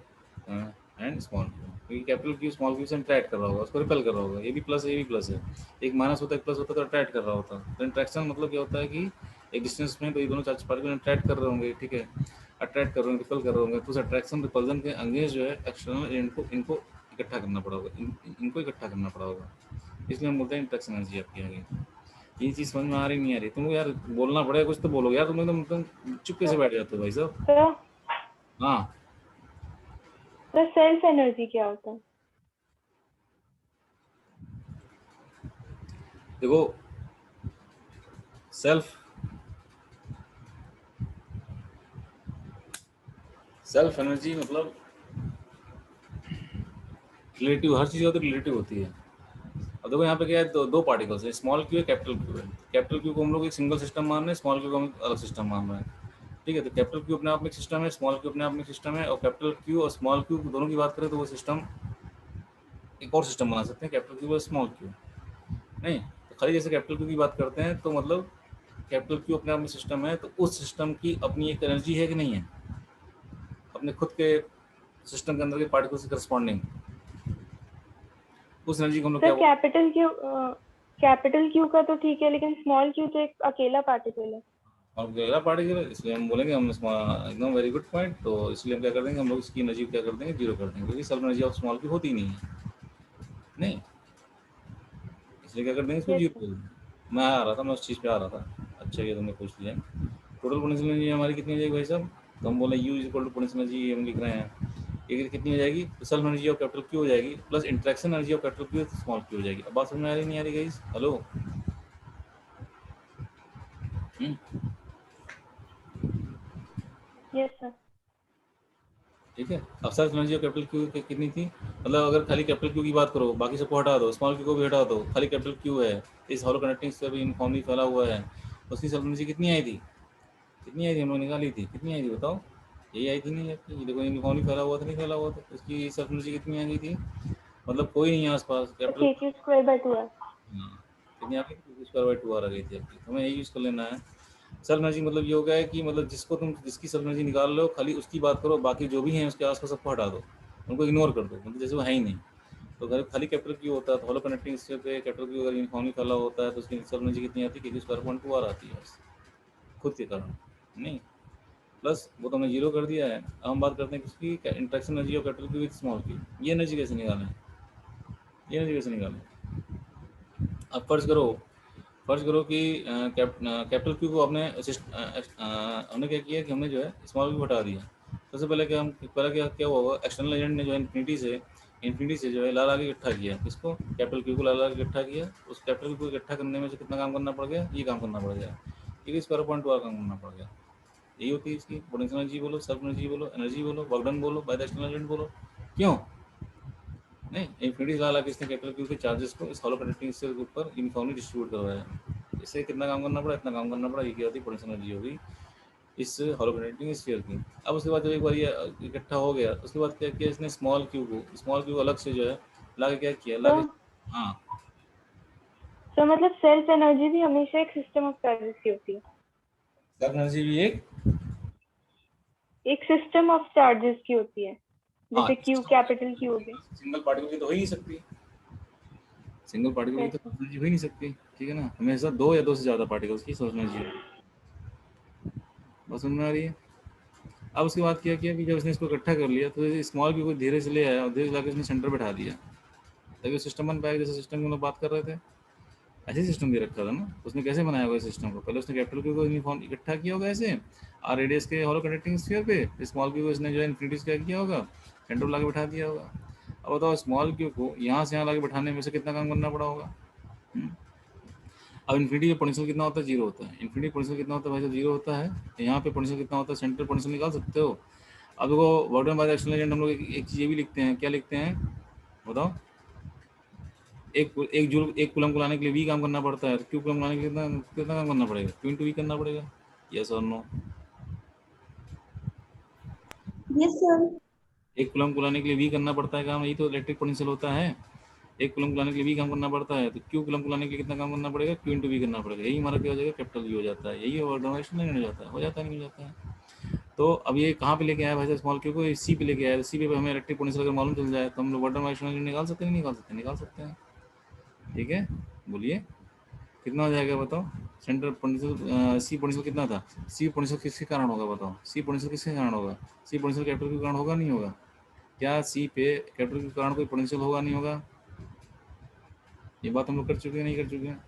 and small Q, क्योंकि कैपिटल क्यू स्मॉल क्यू से इंटरेक्ट कर रहा होगा, उसको रिपेल कर रहा होगा, ये भी प्लस है ये भी प्लस है, एक माइनस होता है प्लस होता है तो अट्रैक्ट कर रहा होता है। तो इंट्रैक्शन मतलब क्या होता है कि एक डिस्टेंस में तो ये दोनों चार्ज पार्टिकल इंटरेक्ट कर रहे होंगे, ठीक है, अट्रैक्ट कर रहे होंगे, रिपेल कर रहे होंगे, तो उस अट्रैक्शन रिपल्जन के अंगेंस्ट जो है एक्सटर्नल एजेंट को इनको इकट्ठा करना पड़ा होगा, इनको इकट्ठा करना पड़ा होगा, इसलिए हम बोलते हैं इंट्रैक्शन एनर्जी आपकी आ गई। ये चीज़ समझ में आ रही नहीं आ रही तुमको, यार बोलना पड़ेगा कुछ तो बोलोगे यार, तुम एकदम चुपके से बैठ जाते हो भाई साहब। तो हाँ सेल्फ एनर्जी क्या होता है? देखो सेल्फ एनर्जी मतलब रिलेटिव, हर चीज़ होती है रिलेटिव होती है, अब देखो यहाँ पे क्या है, दो पार्टिकल्स है, स्मॉल क्यू है, कैपिटल क्यू है। कैपिटल क्यू को हम लोग एक सिंगल सिस्टम मान रहे हैं, स्मॉल क्यू को हम अलग सिस्टम मान रहे हैं। ठीक है, तो कैपिटल क्यू अपने आप में सिस्टम है, स्मॉल क्यू अपने आप में सिस्टम है, और कैपिटल क्यू और स्मॉल क्यू दोनों की बात करें तो वो सिस्टम एक और सिस्टम बना सकते हैं, कैपिटल क्यू और स्मॉल क्यू। नहीं, तो खाली जैसे कैपिटल क्यू की बात करते हैं तो मतलब कैपिटल क्यू अपने आप में सिस्टम है, तो उस सिस्टम की अपनी एक एनर्जी है कि नहीं है, अपने खुद के सिस्टम के अंदर के पार्टिकल से करस्पॉन्डिंग, उस एनर्जी को हम लोग सर क्या बोलते कैपिटल क्यू का तो ठीक है, लेकिन स्मॉल क्यू तो एक अकेला पार्टिकल है। हैं, और अगला पार्टिकल है, इसलिए हम बोलेंगे हम एकदम वेरी गुड पॉइंट। तो इसलिए हम क्या कर देंगे, हम लोग इसकी एनर्जी क्या कर देंगे, जीरो कर देंगे, क्योंकि self energy of small Q होती ही नहीं है। नहीं, इसलिए क्या कर देंगे, इसको यस जीरो सर। कर देंगे। मैं आ रहा था, मैं उस चीज़ पे आ रहा था। अच्छा ये तुमने पूछ लिया। टोटल पोटेंशियल एनर्जी हमारी कितनी हो जाएगी भाई साहब, तो हम बोले U is equal to potential energy, हम लिख रहे हैं, ये कितनी हो जाएगी, तो self energy of capital Q हो जाएगी plus interaction energy of capital Q small q हो जाएगी। अब बात समझ में आ रही नहीं आ रही गाइस, हेलो? Yes sir. ठीक है, अब self energy of capital Q कितनी थी, मतलब अगर खाली कैपिटल क्यू की बात करो, बाकी सबको हटा दो, स्मॉल क्यू को भी हटा दो, खाली कैपिटल क्यू है, इस हॉलो कनेक्टिंग से भी यूनिफॉर्मली फैला हुआ है, उसकी सेल्फ एनर्जी कितनी आई थी, कितनी आई थी, हम लोग निकाली थी, कितनी आई थी बताओ? यही आई थी नहीं आपकी, ये देखो यूनिफॉर्मली फैला हुआ था, नहीं फैला हुआ था, उसकी सेल्फ एनर्जी कितनी आ गई थी, मतलब कोई नहीं है आसपास कैपिटल। के क्यू स्क्वायर बाय 2 है। हाँ, कितनी आ गई थी, स्क्वायर बाई 2 आ गई थी आपकी, हमें यही यूज़ कर लेना है। सेल्फ एनर्जी मतलब ये हो गया है कि मतलब जिसको तुम जिसकी सेल्फ एनर्जी निकाल लो खाली उसकी बात करो, बाकी जो भी हैं उसके आसपास सबको हटा दो, उनको इग्नोर कर दो, मतलब जैसे वो है ही नहीं। तो अगर खाली कैपिटल क्यू होता है तो हॉलो कनेक्टिंग स्टेट पे कैपिटल क्यू अगर यूनिफॉर्मली फैला होता है तो उसकी सेल्फ एनर्जी कितनी आती है, क्योंकि स्क्वायर पॉइंट 2 आ आती है बस, खुद के कारण। नहीं, प्लस वो तो हमने जीरो कर दिया है। अब हम बात करते हैं किसकी, interaction energy of capital Q with small Q, ये एनर्जी कैसे निकालें, ये एनर्जी कैसे निकालें? अब फर्ज करो कि कैपिटल क्यू को हमने क्या किया कि हमने जो है स्मॉल क्यू हटा दिया। सबसे पहले क्या हुआ होगा, एक्सटर्नल एजेंट ने जो है इन्फिनिटी से जो है ला ला के इकट्ठा किया, किसको, कैपिटल क्यू को ला ला के इकट्ठा किया। उस कैपिटल क्यू को इकट्ठा करने में से कितना काम करना पड़ गया, ये काम करना पड़ गया, ये स्क्वायर पॉइंट वाला काम करना पड़ गया। यही होती है इसकी पोटेंशियल एनर्जी बोलो, सेल्फ एनर्जी बोलो, एनर्जी बोलो, वर्क डन बोलो बाय द एक्सटर्नल एजेंट बोलो। क्यों नहीं, इन्फिनिटी ला ला के इसने कैपिटल क्यू के चार्जेस को इस हॉलो कंडक्टिंग स्फीयर के ऊपर यूनिफॉर्मली डिस्ट्रीब्यूट करवाया। इससे कितना काम करना पड़ा, इतना काम करना पड़ा, ये क्या होती है, पोटेंशियल एनर्जी होगी इस हॉलो कंडक्टिंग स्फीयर की। अब उसके बाद जब एक बार ये इकट्ठा हो गया, उसके बाद क्या किया इसने, स्मॉल क्यू अलग से जो है ला के क्या किया, ला तो के, हाँ, मतलब सेल्फ एनर्जी भी हमेशा एक सिस्टम ऑफ चार्जेस की होती है। सेल्फ एनर्जी भी एक सिस्टम ऑफ चार्जेस की होती है, हाँ, जैसे क्यू कैपिटल क्यू हो गया। सिंगल पार्टिकल की तो हो ही नहीं सकती, सिंगल पार्टिकल की तो यस एनर्जी हो ही नहीं सकती। ठीक है ना, हमेशा दो या दो से ज़्यादा पार्टिकल्स की सोच एनर्जी होगी। बस समझ में आ रही है? अब उसके बाद क्या किया कि जब इसने इसको इकट्ठा कर लिया तो स्मॉल क्यू को धीरे से ले आया और धीरे से लाकर इसने सेंटर बैठा दिया, तभी सिस्टम बन पाएगा, जैसे सिस्टम की हम लोग बात कर रहे थे। ऐसे सिस्टम दे रखा था ना, उसने कैसे बनाया होगा सिस्टम को, पहले उसने कैपिटल क्यू को यूनिफॉर्म इकट्ठा किया होगा ऐसे आर रेडियस के हॉलो कंडक्टिंग स्फीयर पे, स्मॉल क्यू को इसने जो है इन्फिनिटी क्या किया होगा, सेंटर ला के बैठा दिया होगा। अब बताओ स्मॉल क्यू को यहाँ से यहाँ ला के बैठाने में से कितना काम करना पड़ा होगा। अब इन्फिनिटी का पोटेंशियल कितना होता है, जीरो होता है। इन्फिनिटी पोटेंशियल कितना होता है भाई साहब, जीरो होता है। तो यहाँ पे पोटेंशियल कितना होता है, सेंट्रल पोटेंशियल निकाल सकते हो। अब देखो work done by the external agent हम लोग एक चीज़ ये भी लिखते हैं, क्या लिखते हैं बताओ, एक कूलम को लाने के लिए वी काम करना पड़ता है, क्यू कूलम लाने के लिए कितना कितना काम करना पड़ेगा, क्यू इंटू वी करना पड़ेगा। यस और नो? Yes sir. एक कूलम को लाने के लिए वी करना पड़ता है काम, यही तो इलेक्ट्रिक पोटेंशियल होता है। एक कूलम को लाने के लिए वी काम करना पड़ता है, तो क्यू कूलम को लाने के लिए कितना काम करना पड़ेगा, क्यू इंटू वी करना पड़ेगा। यही हमारा क्या हो जाएगा, कैपिटल वी हो जाता है। यही वर्क डन एक्सटर्नल एजेंट हो जाता है, हो जाता है नहीं हो जाता है। तो अब ये कहाँ पे लेके आया भाई साहब, स्मॉल क्यू को सी पे लेके आया, सी पे हमें इलेक्ट्रिक पोटेंशियल अगर मालूम चल जाए तो हम लोग वर्क डन एक्सटर्नल एजेंट निकाल सकते हैं, नहीं निकाल सकते, निकाल सकते हैं। ठीक है, बोलिए कितना हो जाएगा बताओ, सेंट्रल पोटेंशियल सी पोटेंशियल कितना था, सी पोटेंशियल किसके कारण होगा बताओ, सी पोटेंशियल किसके कारण होगा, सी पोटेंशियल कैपिटल के कारण होगा नहीं होगा, क्या सी पे कैपिटल के कारण कोई पोटेंशियल होगा नहीं होगा? ये बात हम लोग कर चुके हैं नहीं कर चुके हैं?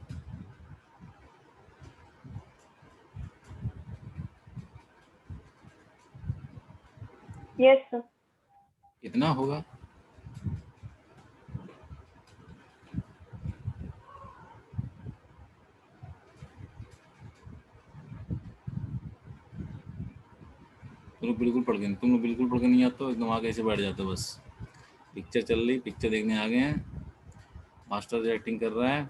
Yes sir. कितना होगा? तुम लोग बिल्कुल पढ़ के नहीं आते हो, एकदम आगे ऐसे बैठ जाते हो बस, पिक्चर चल रही, पिक्चर देखने आ गए हैं, मास्टर जो एक्टिंग कर रहा है,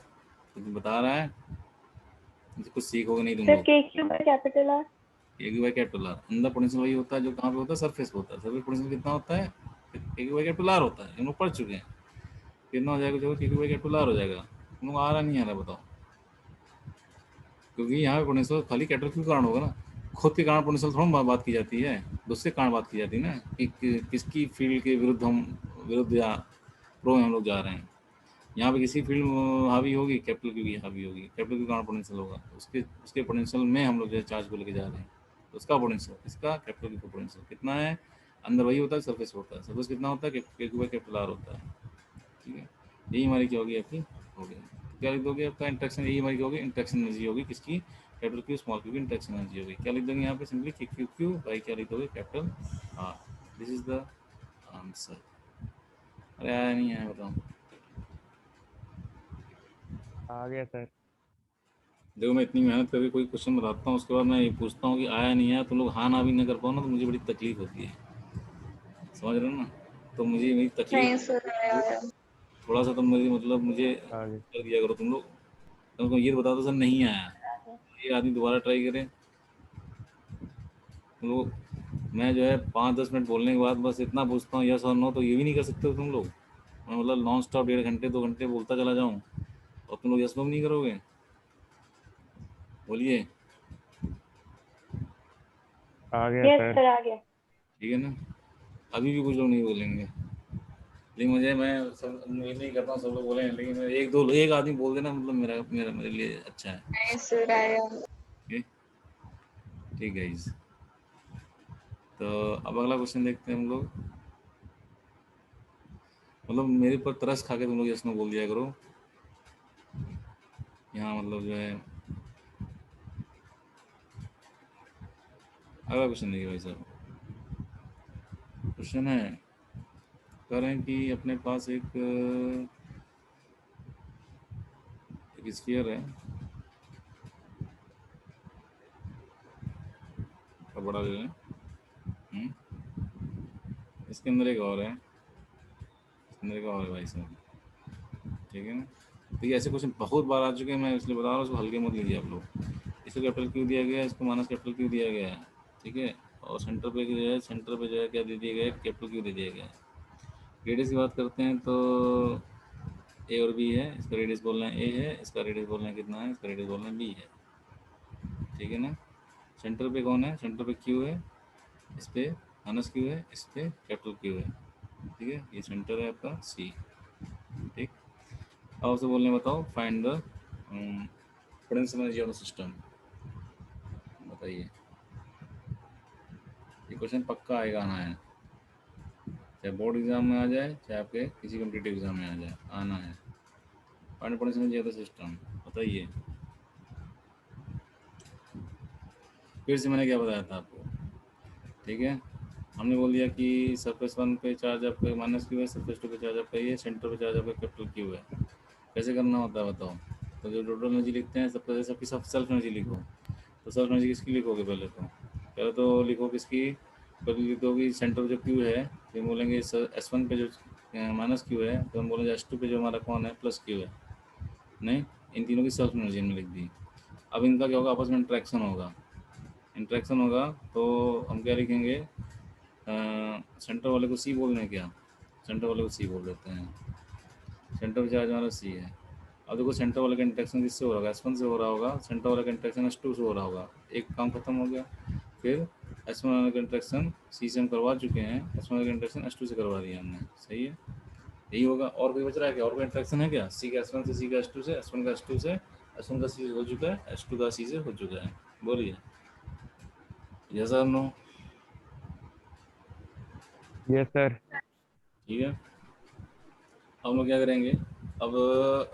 कुछ बता रहा है, कुछ सीखोगे नहीं तुम सर लोग। K Q by capital R. A Q by capital R, अंदर पोटेंशियल वही होता है जो कहाँ पे होता है, सरफेस पे होता है। सरफेस पोटेंशियल कितना होता है, ए क्यू बाई कैपिटल आर होता है, हम लोग पढ़ चुके हैं। कितना हो जाएगा जो के क्यू बाई कैपिटल आर हो जाएगा। हम लोग आ रहा नहीं आ रहा बताओ, क्योंकि यहाँ पे पोटेंशियल खाली कैपिटल क्यू कारण होगा ना, खुद के कारण पोटेंशियल थोड़ा बात की जाती है, दूसरे कारण बात की जाती है ना, कि किसकी फील्ड के विरुद्ध हम, विरुद्ध या प्रो में हम लोग जा रहे हैं। यहाँ पे किसी फील्ड हावी होगी, कैपिटल क्यू की हावी होगी, कैपिटल क्यू कारण पोटेंशियल होगा, उसके उसके पोटेंशियल में हम लोग जो है चार्ज को लेके जा रहे हैं, तो उसका पोटेंशियल, इसका कैपिटल क्यू का पोटेंशियल कितना है, अंदर वही होता है, सरफेस होता है, सरफेस कितना होता है, के क्यू बाई कैपिटल आर होता है। ठीक है, यही हमारी क्या होगी आपकी, हो गई। तो क्या लिख दोगे आपका इंट्रैक्शन, यही हमारी क्या होगी, इंट्रैक्शन एनर्जी होगी किसकी, कैपिटल क्यू स्मॉल क्यू की इंट्रैक्शन एनर्जी होगी। क्या लिख दोगे यहाँ पे सिंपली के क्यू क्यू बाई क्या लिख दोगे, capital R. This is the answer. अरे आया नहीं आया बताओ। आ गया सर। देखो मैं इतनी मेहनत करके कोई क्वेश्चन बताता हूँ, उसके बाद मैं ये पूछता हूँ कि आया नहीं आया, तुम लोग हाँ ना भी ना कर पाओ ना, तो मुझे बड़ी तकलीफ होती है, समझ रहे हो ना। तो मुझे मेरी तकलीफ, नहीं सर आया है। थोड़ा सा तुम मेरी मतलब मुझे आ गया। कर दिया करो तुम लोग। तुमको ये तो बता दो सर नहीं आया, ये आदमी दोबारा ट्राई करे। तुम लोग, मैं जो है 5-10 मिनट बोलने के बाद बस इतना पूछता हूँ यस और नो, तो ये भी नहीं कर सकते हो तुम लोग। मैं मतलब नॉन स्टॉप 1.5 घंटे 2 घंटे बोलता चला जाऊँ और तुम लोग यस नो भी नहीं करोगे, बोलिए। आ गया यस सर। सर आ गया। ठीक है ना, अभी भी कुछ लोग नहीं बोलेंगे, लेकिन मुझे, मैं सब उम्मीद नहीं करता हूँ सब लोग बोलेंगे, लेकिन मैं एक दो एक आदमी बोल देना मतलब मेरा मेरा मेरे लिए अच्छा है। नहीं सर आया। ओके, ठीक है इस, तो अब अगला क्वेश्चन देखते हैं हम लोग। मतलब मेरे ऊपर तरस खा के तुम लोग यस नो बोल दिया करो यहाँ, मतलब जो है। अगला क्वेश्चन देखिए भाई साहब, क्वेश्चन है, करें कि अपने पास एक स्फीयर है, थोड़ा बड़ा ले लें। हम्म, इसके अंदर एक और है, इसके अंदर एक और है भाई साहब, ठीक है ना। तो ये ऐसे क्वेश्चन बहुत बार आ चुके हैं, मैं इसलिए बता रहा हूँ, उसको हल्के मत लीजिए आप लोग। इसको कैपिटल क्यों दिया गया है, इसको माइनस कैपिटल क्यों दिया गया है, ठीक है। और सेंटर पे जो है, सेंटर पे जो है क्या दे दिया गया है, कैपिटल क्यों दे दिया गया है। रेडियस की बात करते हैं तो ए और बी है, इसका रेडियस बोलना है ए है, इसका रेडियस बोलना है कितना है, इसका रेडियस बोलना है बी है, ठीक है ना। सेंटर पे कौन है, सेंटर पे क्यू है, इस पे माइनस क्यू है, इस पे कैपिटल क्यू है, ठीक है। ये सेंटर है आपका सी, ठीक। अब उसे बोलने बताओ find the potential energy of the system, बताइए। ये क्वेश्चन पक्का आएगा, आना है, चाहे बोर्ड एग्जाम में आ जाए, चाहे आपके किसी कम्पिटेटिव एग्जाम में आ जाए, आना है। Find potential energy of the system, बताइए। फिर से मैंने क्या बताया था आपको, ठीक है। हमने बोल दिया कि सरफेस 1 पे चार्ज आपका माइनस क्यू है, सरफेस 2 पे चार्ज आपका ये, सेंटर पे चार्ज आपका कैपिटल क्यू है। कैसे करना होता है बताओ। तो जो टोटल एनर्जी लिखते हैं सबसे सबकी सब सेल्फ एनर्जी लिखो। तो सेल्फ एनर्जी किसकी लिखोगे, पहले तो लिखो किसकी, पहले लिख दो कि सेंटर पे जो क्यू है, फिर बोलेंगे एस वन पे जो माइनस क्यू है, तो हम बोलेंगे एस टू पे जो हमारा कौन है, प्लस क्यू है। नहीं, इन तीनों की सेल्फ एनर्जी हमने लिख दी। अब इनका क्या होगा, आपस में इंट्रैक्शन होगा, इंट्रैक्शन होगा तो हम क्या लिखेंगे, सेंटर वाले को सी बोल रहे हैं क्या, सेंटर वाले को सी बोल देते हैं, सेंटर पे चार्ज हमारा सी है। अब देखो सेंटर वाले का इंट्रैक्शन किससे हो रहा होगा, S1 से हो रहा होगा, सेंटर वाले का इंट्रैक्शन S2 से हो रहा होगा, एक काम खत्म हो गया। फिर S1 वाले का इंट्रैक्शन सी से हम करवा चुके हैं, S1 वाले का इंट्रैक्शन S2 से करवा दिया हमने, सही है, यही होगा। और कोई बच रहा है क्या, और कोई इंट्रैक्शन है क्या, सी का S1 से, सी का S2 से, S1 का S2 से, S1 का सी से हो चुका है, S2 का सी से हो चुका है, बोलिए यस और नो। Yes sir. ठीक है, अब हम लोग क्या करेंगे, अब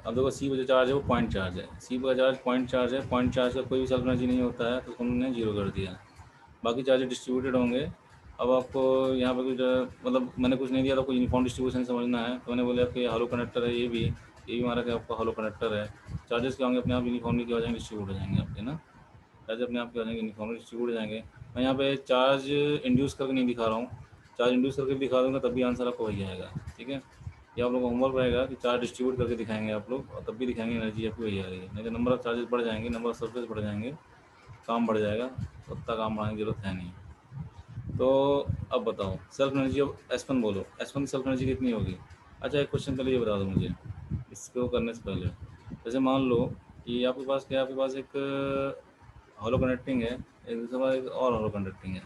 देखो सी पे जो चार्ज है वो पॉइंट चार्ज है, सी पे का चार्ज पॉइंट चार्ज है, पॉइंट चार्ज का कोई भी सेल्फ एनर्जी नहीं होता है, तो उसको हमने जीरो कर दिया, बाकी चार्जेस डिस्ट्रीब्यूटेड होंगे। अब आपको यहाँ पे कुछ मतलब मैंने कुछ नहीं दिया था, कोई यूनिफॉर्म डिस्ट्रीब्यूशन समझना है, तो मैंने बोला कि हॉलो कनेक्टर है, ये भी हमारा क्या आपका हॉलो कनेक्टर है। चार्जेस क्या होंगे, अपने आप यूनिफॉर्मली क्या हो जाएंगे, डिस्ट्रीब्यूट हो जाएंगे आपके ना, चार्ज अपने आप क्या हो जाएंगे, यूनिफॉर्मली डिस्ट्रीब्यूट हो जाएंगे। मैं यहाँ पे चार्ज इंड्यूस करके नहीं दिखा रहा हूँ, चार्ज इंड्यूस करके दिखा दूँगा तब भी आंसर आपको वही आएगा, ठीक है। ये आप लोगों का होमवर्क रहेगा कि चार्ज डिस्ट्रीब्यूट करके दिखाएंगे आप लोग, और तब भी दिखाएंगे एनर्जी आपकी वही आ रही है। नहीं तो नंबर ऑफ चार्जेस बढ़ जाएंगे, नंबर ऑफ सरफेस बढ़ जाएंगे, काम बढ़ जाएगा, उतना काम बढ़ाने की जरूरत है नहीं। तो अब बताओ सेल्फ एनर्जी ऑफ S1 बोलो, S1 की सेल्फ एनर्जी कितनी होगी? अच्छा एक क्वेश्चन पहले ये बता दो मुझे, इसको करने से पहले। जैसे मान लो कि आपके पास क्या, आपके पास एक हॉलो कंडक्टिंग है, एक दूसरे पास एक और हॉलो कंडक्टिंग है,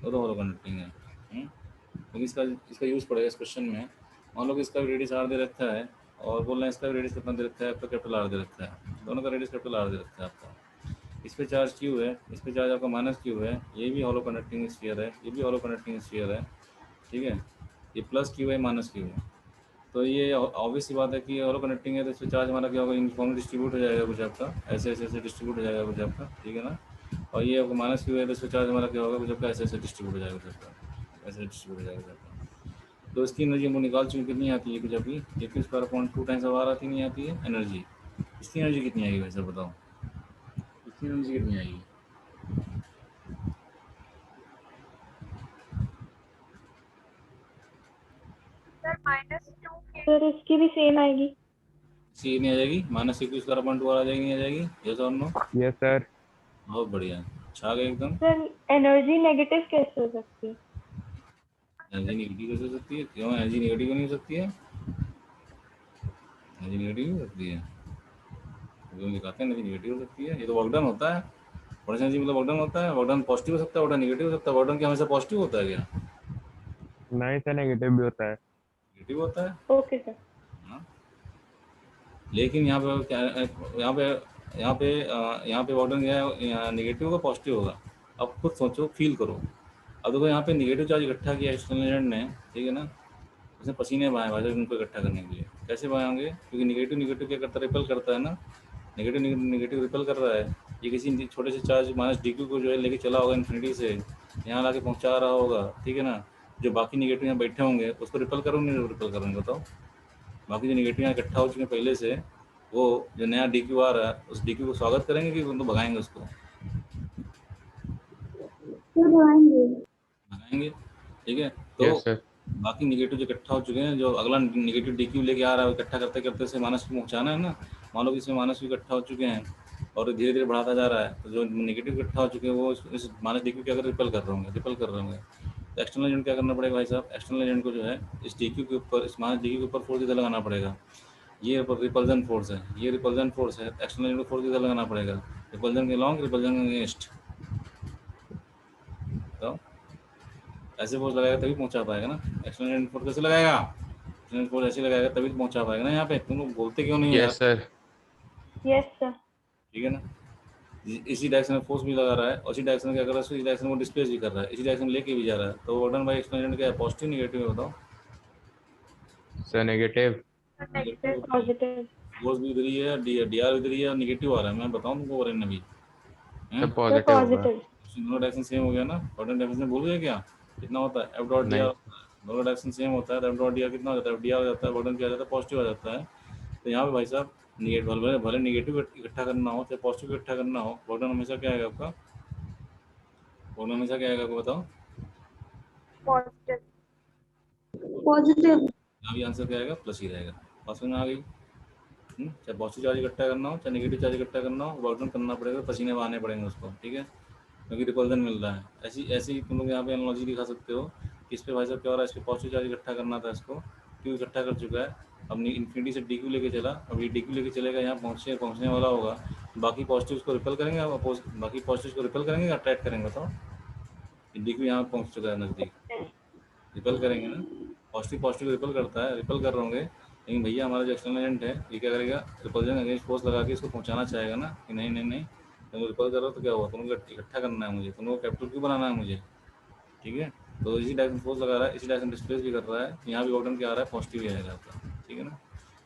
दो हॉलो कंडक्टिंग है। क्योंकि इसका इसका यूज़ पड़ेगा इस क्वेश्चन में। मान लो कि इसका भी रेडियस आर दे रखा है, और बोल रहे हैं इसका भी रेडियस कितना दे रखा है, आपका कैपिटल आर दे रखा है, दोनों का रेडियस कैपिटल आर दे रखा है आपका। इस पे चार्ज क्यू है, इस पे चार्ज आपका माइनस क्यू है, ये भी हॉलो कंडक्टिंग स्फीयर है, ये भी हॉलो कंडक्टिंग स्फीयर है, ठीक है। ये प्लस क्यू है, माइनस क्यू है। तो ये ऑब्वियस सी बात है कि हॉलो कनेक्टिंग है, तो इस पर चार्ज हमारा क्या होगा, यूनिफॉर्म डिस्ट्रीब्यूट हो जाएगा कुछ आपका, ऐसे ऐसे ऐसे डिस्ट्रीब्यूट हो जाएगा कुछ आपका, ठीक है ना। और ये आपको माइनस क्यू है, तो इस पर चार्ज हमारा क्या होगा कुछ आपका, ऐसे ऐसे डिस्ट्रीब्यूट हो जाएगा कुछ आपका, ऐसे डिस्ट्रीब्यूट हो जाएगा कुछ आपका। तो इसकी एनर्जी हमको निकाल चुके, कितनी आती है कुछ आपकी, एक स्क्वायर पॉइंट 2 टाइम्स आर आती नहीं आती है एनर्जी। इसकी एनर्जी कितनी आएगी वैसे बताओ, इसकी एनर्जी कितनी आएगी? सर इसकी भी सेम आएगी। सी नहीं आ जाएगी, माइनस क्यू स्क्वायर पॉइंट 2 आ जाएगी, नहीं आ जाएगी? यस और नो? Yes sir. बहुत बढ़िया, छा गए एकदम। सर एनर्जी नेगेटिव कैसे हो सकती है? एनर्जी नेगेटिव कैसे हो सकती है? क्यों एनर्जी नेगेटिव नहीं हो सकती है? एनर्जी नेगेटिव हो सकती है, जो दिखाते हैं एनर्जी नेगेटिव हो सकती है, ये तो वर्कडन होता है। पोटेंशियल एनर्जी मतलब वर्कडन होता है, वर्कडन पॉजिटिव हो सकता है, वर्कडन नेगेटिव हो सकता है। वर्कडन क्या हमेशा पॉजिटिव होता है क्या? नहीं सर, नेगेटिव भी होता है। नेगेटिव होता है। Okay sir. हाँ। लेकिन यहाँ पे क्या, यहाँ पे यहाँ पे यहाँ पे वर्कडन क्या है, नेगेटिव होगा पॉजिटिव होगा? अब खुद सोचो, फील करो। अब देखो यहाँ पे नेगेटिव चार्ज इकट्ठा किया एक्सटर्नल एजेंट ने, ठीक है ना, उसने पसीने बहाए भाई उनको इकट्ठा करने के लिए। कैसे बहाए होंगे? क्योंकि नेगेटिव नेगेटिव क्या करता है, रिपेल करता है ना, नेगेटिव नेगेटिव रिपेल कर रहा है। ये किसी छोटे से चार्ज माइनस डी क्यू को जो है लेके चला होगा इन्फिनिटी से, यहाँ ला के पहुँचा रहा होगा, ठीक है ना। जो बाकी नेगेटिव यहाँ बैठे होंगे उसको रिपेल करोगे नहीं रिपेल करोगे बताओ? बाकी जो नेगेटिव यहाँ इकट्ठा हो चुके हैं पहले से, वो जो नया डी क्यू आ रहा है उस डी क्यू को स्वागत करेंगे कि उनको भगाएंगे? उसको भगाएंगे, ठीक है। तो यस सर। बाकी नेगेटिव जो इकट्ठा हो चुके हैं, जो अगला नेगेटिव डी क्यू लेके आ रहा है, इकट्ठा करते करते से माइनस को पहुँचाना है ना। मान लो कि इसमें माइनस भी इकट्ठा हो चुके हैं और धीरे धीरे बढ़ाता जा रहा है, तो जो नेगेटिव इकट्ठा हो चुके हैं वो इस माइनस डी क्यू क्या कर रिपेल कर रहे होंगे, रिपेल कर रहे होंगे। तो एक्सटर्नल एजेंट क्या करना पड़ेगा भाई साहब, एक्सटर्नल एजेंट को जो है इस डी क्यू के ऊपर, इस माइनस डी क्यू के ऊपर फोर्स इधर लगाना पड़ेगा। ये रिपल्जन फोर्स है, ये रिपल्जन फोर्स है, एक्सटर्नल एजेंट को फोर्स इधर लगाना पड़ेगा, रिपल्जन के लॉन्ग, रिपल्जन के अगेंस्ट। तो ऐसे फोर्स लगाएगा तभी पहुंचा पाएगा ना। एक्सटर्नल एजेंट फोर्स कैसे लगाएगा? एक्सटर्नल फोर्स ऐसे लगाएगा तभी तो पहुंचा पाएगा ना। यहाँ पे तुम लोग बोलते क्यों नहीं हो यार? Yes sir. Yes sir. ठीक है ना। इसी डायरेक्शन में फोर्स भी लगा रहा है, और इसी डायरेक्शन में क्या कर रहा है, इसी डायरेक्शन को डिस्प्लेस भी कर रहा है, इसी डायरेक्शन में लेके भी जा रहा है। तो वर्डन बाई एक्सटर्नल एजेंट क्या है, पॉजिटिव नेगेटिव है बताओ? Sir negative. Negative. Positive. Force भी इधर ही है, डी आर इधर ही है, और नेगेटिव आ रहा है। मैं बताऊँ तुमको वरन अभी सर हैं? सर पॉजिटिव होगा। पॉजिटिव। दोनों डायरेक्शन सेम हो गया ना। वर्डन डायरेक्शन भूल गए क्या? कितना होता है, एफ डॉट डी आर नहीं। होता है। दोनों डायरेक्शन सेम होता है तो एफ डॉट डी आर कितना हो जाता है, डी आर हो जाता है, वर्डन क्या हो जाता है, पॉजिटिव आ जाता है। तो यहाँ पे भाई साहब निगेटिव, भले भले निगेटिव इकट्ठा करना हो चाहे पॉजिटिव इकट्ठा करना हो, वर्डन हमेशा क्या आएगा आपका, वर्डन हमेशा क्या आएगा आपको बताओ? पॉजिटिव। पॉजिटिव। यहाँ भी आंसर क्या आएगा, प्लस ही रहेगा। बात समझ में आ गई? चाहे पॉजिटिव चार्ज इकट्ठा करना हो चाहे नेगेटिव चार्ज इकट्ठा करना हो, वर्डन करना पड़ेगा, पसीने बहाने पड़ेंगे उसको, ठीक है, क्योंकि रिपल्जन मिल रहा है। ऐसी ऐसी तुम लोग यहाँ पे एनालॉजी दिखा सकते हो कि इस पे भाई साहब क्या हो रहा है, इस पे पॉजिटिव चार्ज इकट्ठा करना था, इसको क्यू इकट्ठा कर चुका है। अब इन्फिनिटी से डी क्यू लेके चला, अब ये डी क्यू लेके चलेगा, यहाँ पहुँचने वाला होगा। बाकी पॉजिटिव को रिपेल करेंगे, बाकी पॉजिटिव को रिपेल करेंगे या अट्रैक्ट करेंगे बताओ? डी क्यू यहाँ पहुँच चुका है नज़दीक, रिपेल करेंगे ना। पॉजिटिव पॉजिटिव रिपेल करता है, रिपेल कर रहे होंगे, लेकिन भैया हमारा जो एक्सटर्नल एजेंट है ये क्या करेगा, रिपल्जन अगेंस्ट फोर्स लगा के इसको पहुँचाना चाहेगा ना कि नहीं नहीं नहीं, तुम रिपेल कर रहे हो तो क्या हुआ, तुमको इकट्ठा करना है मुझे, तुमको कैपिटल क्यों बनाना है मुझे, ठीक है। तो इसी डायरेक्शन फोर्स लगा रहा है, इसी डायरेक्शन डिस्प्लेस भी कर रहा है, यहाँ भी ऑर्डन क्या आ रहा है, पॉजिटिव ही आएगा आपका, ठीक है ना।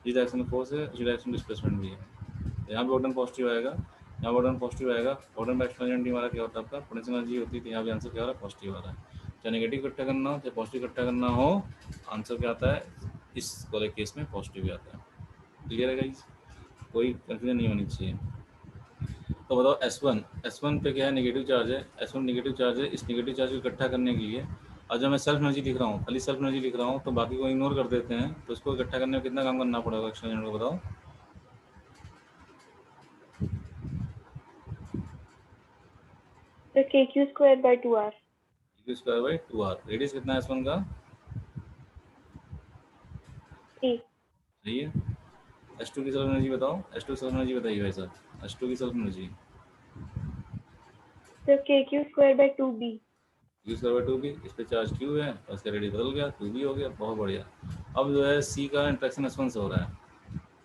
इस डायरेक्शन में फोर्स है, इसी डायरेक्शन डिस्प्लेसमेंट भी है, तो यहाँ भी ऑर्डन पॉजिटिव आएगा, यहाँ ऑर्डन पॉजिटिव आएगा। ऑर्डन का एक्सटर्नल एजेंट हमारा क्या होता है आपका, पोटेंशियल एनर्जी होती है, तो यहाँ भी आंसर क्या हो रहा है, पॉजिटिव आ रहा है। चाहे नेगेटिव इकट्ठा करना हो चाहे पॉजिटिव इकट्ठा करना हो, आंसर क्या आता है इस वाले केस में, पॉजिटिव ही आता है। क्लियर है गाइस? कोई कंफ्यूजन नहीं होनी चाहिए। तो बताओ S1 पे क्या है, नेगेटिव चार्ज है, S1 नेगेटिव चार्ज है। इस नेगेटिव चार्ज को इकट्ठा करने के लिए और जब मैं सेल्फ एनर्जी लिख रहा हूँ, खाली सेल्फ एनर्जी लिख रहा हूँ, तो बाकी को इग्नोर कर देते हैं, तो इसको इकट्ठा करने में कितना काम करना पड़ेगा एक्स्ट्रा यूनिट को बताओ। तो KQ²/2R। Q²/2R। रेडियस कितना है S1 का? 3। सही है। S2 की सेल्फ एनर्जी बताओ, S2 की सेल्फ एनर्जी बताइए भाई साहब, S2 की सेल्फ एनर्जी। तो KQ²/2B। Q²/2B, इस पे चार्ज Q है और इसका रेडियस बदल गया, 2B हो गया, बहुत बढ़िया। अब जो है C का इंट्रैक्शन S1 से हो रहा है।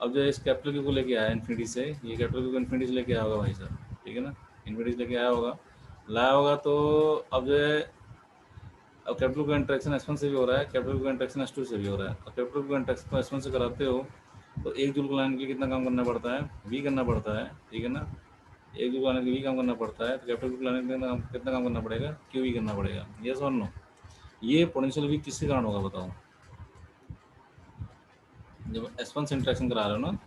अब जो है इस कैपिटल Q को लेके आया इन्फिनिटी से, ये कैपिटल Q को इन्फिनिटी से लेके आया होगा भाई साहब, ठीक है ना, इन्फिनिटी से लेके आया होगा, लाया होगा। तो अब जो है, अब कैपिटल Q का इंट्रैक्शन S1 से भी हो रहा है, कैपिटल Q का इंट्रैक्शन S2 से भी हो रहा है। अब कैपिटल Q का इंट्रैक्शन को S1 से कराते हो तो 1 जूल को लाने के लिए कितना काम करना पड़ता है? V करना पड़ता है, ठीक है ना। 1 जूल को लाने के लिए V काम करना पड़ता है, तो कैपिटल Q को लाने के लिए कितना काम करना पड़ेगा? QV करना पड़ेगा। यस और नो? ये पोटेंशियल V किसके कारण होगा बताओ? जब S1 से इंट्रैक्शन करा रहे हो ना,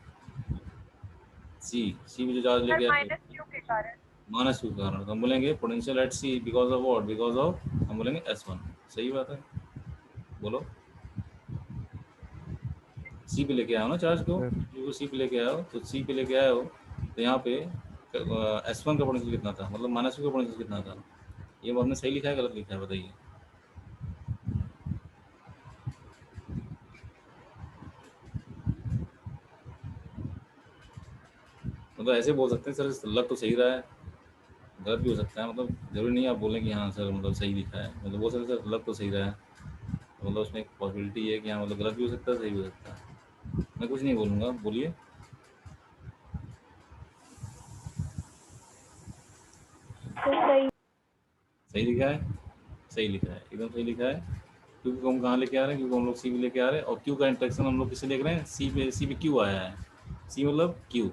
C भी जो चार्ज लेके आया -Q के कारण। माइनस Q के कारण, तो हम बोलेंगे potential at C because of what? Because of, हम बोलेंगे S1। सही बात है, बोलो। सी पे लेके आओ ना चार्ज को, जो सी पे लेके आओ, तो सी पे लेके आए हो, तो यहाँ पे S1 का पोटेंशियल कितना था, मतलब माइनस Q का पोटेंशियल कितना था? ये आपने सही लिखा है गलत लिखा है बताइए। मतलब ऐसे बोल सकते हैं सर लग तो सही रहा है, गलत भी हो सकता है, मतलब जरूरी नहीं आप बोलें कि हाँ सर मतलब सही लिखा है, मतलब बोल सकते सर लग तो सही रहा है, मतलब उसमें एक पॉसिबिलिटी है कि हाँ मतलब गलत भी हो सकता है, सही भी हो सकता है। मैं कुछ नहीं बोलूँगा, बोलिए। तो सही। सही लिखा है, सही लिखा है, एकदम सही लिखा है। क्योंकि हम कहाँ लेके आ रहे हैं? क्योंकि हम लोग सी भी लेके आ रहे हैं, और क्यू का इंट्रैक्शन हम लोग किससे देख रहे हैं? सी पे क्यू आया है, सी मतलब क्यू,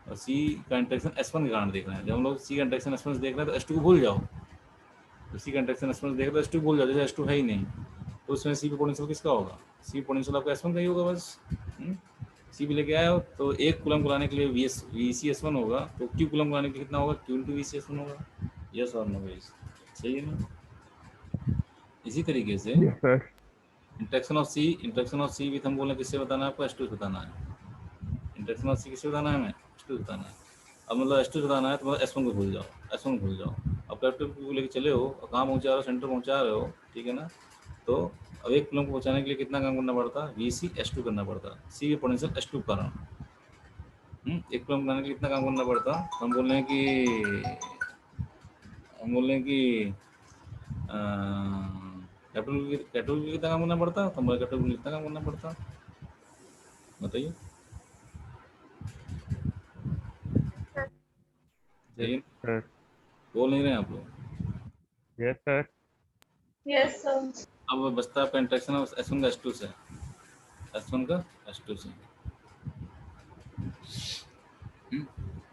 और सी का इंट्रैक्शन S1 के कारण देख रहे हैं। जब हम लोग सी का इंट्रैक्शन S1 से देख रहे हैं तो S2 को भूल जाओ, तो सी का इंट्रैक्शन S1 से देख रहे हो तो S2 भूल जाओ, जैसे S2 है ही नहीं, तो उसमें सी पे पोटेंशियल किसका होगा? सी पोटेंशियल आपका S1 का ही होगा बस। सी भी लेके आए हो तो एक कूलम को लाने के लिए VC/S1 होगा, तो क्यू कूलम को लाने के लिए कितना होगा? Q×VC/S1 होगा। यस और नो गाइस? सही है ना? इसी तरीके से yes sir. Interaction of C with, हम बोले किससे बताना है आपको? S2 से बताना है। इंट्रैक्शन ऑफ सी किससे बताना है हमें? S2 से बताना है। अब मतलब S2 से बताना है तो मतलब S1 को भूल जाओ, S1 को भूल जाओ। अब कैपिटल Q को लेके चले हो और कहाँ पहुँचा रहे हो? सेंटर पहुँचा रहे हो, ठीक है ना। तो अब एक कूलम को पहुँचाने के लिए कितना काम करना पड़ता? VC/S2 करना पड़ता, सी के पोटेंशियल S2 के कारण। एक कूलम बनाने के लिए कितना काम करना पड़ता? हम बोल रहे हैं कि कैपिटल Q कितना काम करना पड़ता? तो हमारे कैपिटल Q कितना काम करना पड़ता बताइए। यस सही सर। बोल नहीं रहे हैं आप लोग। Yes sir. Yes sir. अब बचता है आपका इंट्रैक्शन S1 का S2 से, S1 का S2 से।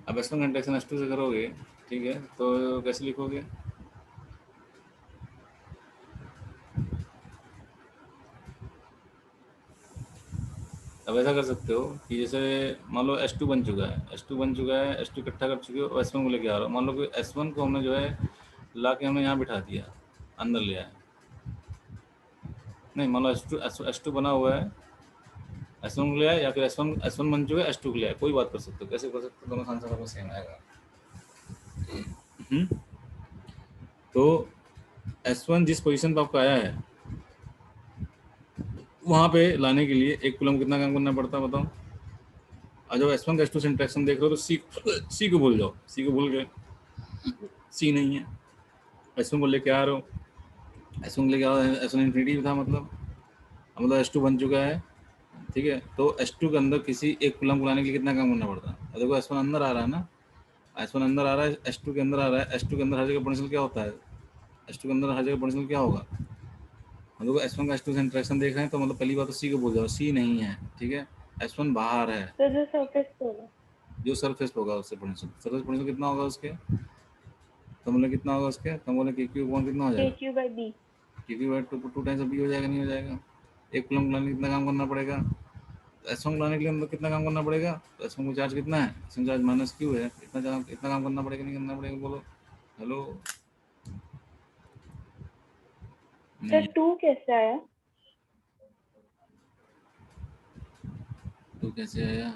अब S1 का इंट्रैक्शन S2 से करोगे, ठीक है, तो कैसे लिखोगे? अब ऐसा कर सकते हो कि जैसे मान लो S2 बन चुका है, S2 बन चुका है, S2 इकट्ठा कर चुके हो और S1 को लेके आ रहे हो। मान लो कि S1 को हमने जो है ला के हमने यहाँ बिठा दिया, अंदर ले आए। नहीं, मान लो S2 बना हुआ है, S1 को ले आए, या फिर S1 बन चुका है, S2 को ले आए, कोई बात कर सकते हो, कैसे कर सकते हो, दोनों आंसर आपको सेम आएगा। तो S1 जिस पोजीशन पर आपका आया है वहाँ पे लाने के लिए एक कूलम कितना काम करना पड़ता है बताओ? और जब S1 का S2 से इंट्रैक्शन देख रहे हो तो सी को भूल जाओ, सी को भूल गए, सी नहीं है। S1 को लेके आ रहे हो, S1 को लेके आ रहे हो, S1 इन्फिनिटी था, मतलब S2 बन चुका है, ठीक है। तो S2 के अंदर किसी एक कूलम को लाने के लिए कितना काम करना पड़ता है? देखो S1 अंदर आ रहा है ना, S1 अंदर आ रहा है, S2 के अंदर आ रहा है, S2 के अंदर हर जगह पोटेंशियल क्या होता है? S2 के अंदर हर जगह पोटेंशियल क्या होगा? हम लोग S1 का S2 से इंट्रैक्शन देख रहे हैं, तो मतलब पहली बात तो सी को भूल जाओ, सी नहीं है, ठीक है। S1 बाहर है, तो जो सरफेस पे होगा। जो सरफेस होगा उससे पोटेंशियल, सरफेस पोटेंशियल कितना होगा उसके? तो मतलब कितना होगा उसके? तो बोले कि क्यू पॉइंट कितना हो जाएगा? KQ/B। Q by two times B हो जाएगा, नहीं हो जाएगा? एक कूलम लाने कितना काम करना पड़ेगा? S1 लाने के लिए मतलब कितना काम करना पड़ेगा? तो S1 को चार्ज कितना है? S1 चार्ज माइनस क्यू है, इतना काम करना पड़ेगा, नहीं करना पड़ेगा, बोलो। हेलो, सर नहीं 2 कैसे आया? तो कैसे आया,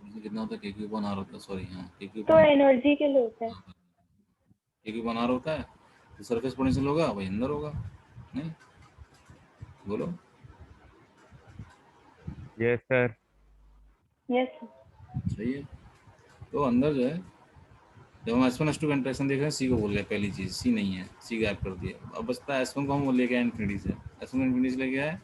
इसमें कितना होता है, के क्यू वन आर होता है, सॉरी हाँ के क्यू तो एनर्जी के लिए होता है। के क्यू वन आर होता है, तो सरफेस पोटेंशियल होगा वही अंदर होगा, नहीं बोलो। Yes sir. यस सही है। तो अंदर जो है, जब हम S1 S2 का इंटरेक्शन देख रहे हैं, सी को बोल रहे हैं पहली चीज़, सी नहीं है, सी गैप कर दिया। अब बचता है S1 को, हम वो लेके आए इन्फिनिटी से, S1 इन्फिनिटी से लेके आए,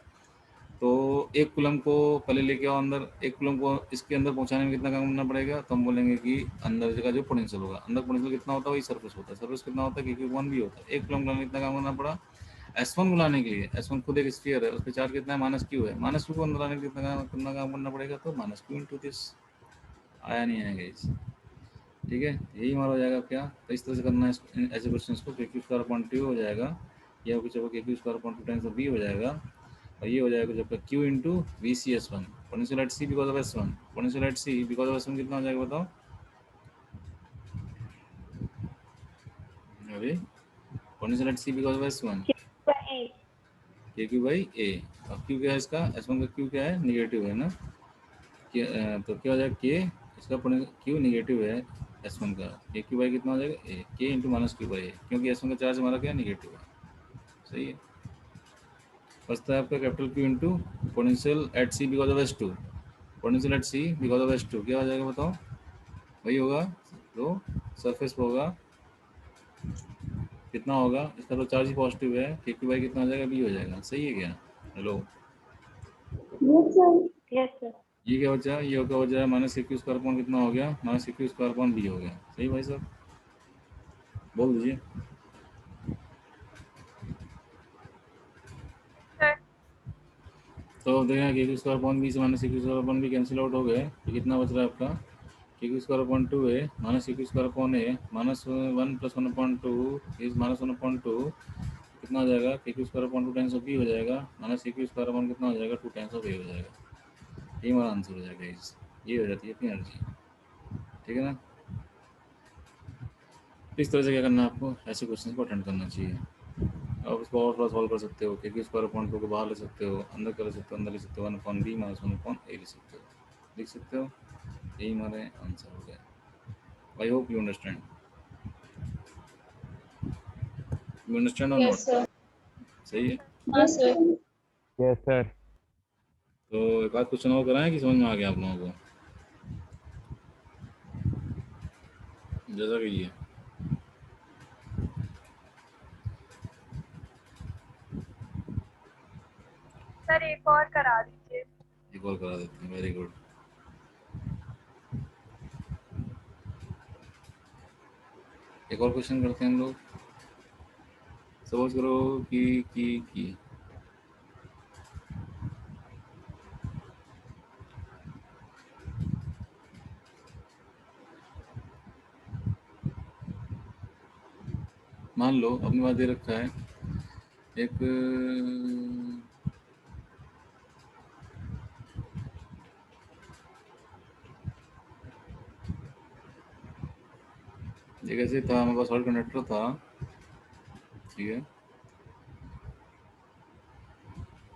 तो एक कूलम को पहले लेके आओ अंदर, एक कूलम को इसके अंदर पहुंचाने में कितना काम करना पड़ेगा, तो हम बोलेंगे कि अंदर का जो पोटेंशियल होगा, अंदर पोटेंशियल कितना होता है वही सरफेस होता है, सरफेस कितना होता है क्योंकि वन भी होता है। एक कूलम लाने कितना काम करना पड़ा, S1 को लाने के लिए, S1 खुद एक स्फीयर है, उसका चार्ज कितना है, माइनस क्यू है, माइनस क्यू को अंदर लाने के लिए कितना काम करना पड़ेगा, तो माइनस क्यू इंटू दिस। आया नहीं आएगा इस, ठीक है, यही हमारा हो जाएगा क्या, तो इस तरह से करना है ऐसे क्वेश्चन को। के क्यू स्क्वायर अपॉन टू हो जाएगा, या कुछ K Q square upon two times of B हो जाएगा, और ये हो जाएगा कुछ आपका Q into V C S one, potential at C because of S one, potential at C because of S one कितना हो जाएगा बताओ, अरे potential at C because of S one, वही के क्यू बाई ए। अब क्यू क्या है इसका, एस वन का क्यू क्या है, निगेटिव है ना, तो क्या हो जाएगा के, इसका क्यू निगेटिव है एस वन का, के क्यू बाई कितना हो जाएगा ए, के इंटू माइनस क्यू बाई ए, क्योंकि एस वन का चार्ज हमारा क्या निगेटिव है, सही है। बचता है आपका capital Q into potential at C because of S two, potential at C because of S two क्या हो जाएगा बताओ, वही होगा, तो सरफेस पे होगा, कितना होगा, इसका तो चार्ज ही पॉजिटिव है, के क्यू बाई कितना हो जाएगा, बी हो जाएगा, सही है क्या, हेलो। Yes sir. ये क्या बचा, ये क्या बचा है, minus K Q square upon कितना हो गया, minus K Q square upon B हो गया, सही भाई साहब, बोल दीजिए। तो देखिए K Q square upon B से minus K Q square upon B cancel out हो गए, तो कितना बच रहा है आपका, K Q square upon two A minus K Q square upon A minus one plus one upon two is minus one upon two, कितना हो जाएगा, K Q square upon two times of B हो जाएगा, minus K Q square upon कितना हो जाएगा, to times of ए हो जाएगा, ये हमारा आंसर हो जाएगा इस, ये हो जाती है अपनी एनर्जी, ठीक है ना। इस तरह से क्या करना है आपको, ऐसे क्वेश्चन को अटेंड करना चाहिए। आप इसको और थोड़ा सॉल्व कर सकते हो, के क्यू स्क्वायर अपॉन टू को बाहर ले सकते हो, अंदर कर सकते हो, अंदर ले सकते हो, one upon B minus one upon A ले सकते हो, लिख सकते हो, यही हमारे आंसर हो गया। I hope you understand, you understand और Yes, नॉट, sir. सही है। Yes, sir. Yes sir. तो एक आध क्वेश्चन और कराएं कि समझ में आ गया आप लोगों को, जैसा कि ये सर एक और करा दीजिए। एक और करा देते हैं, वेरी गुड। एक और क्वेश्चन करते हैं हम लोग, सपोज करो कि मान लो अपने पास दे रखा है एक एक ऐसे था, हमारे पास सॉलिड कंडक्टर था, ठीक है,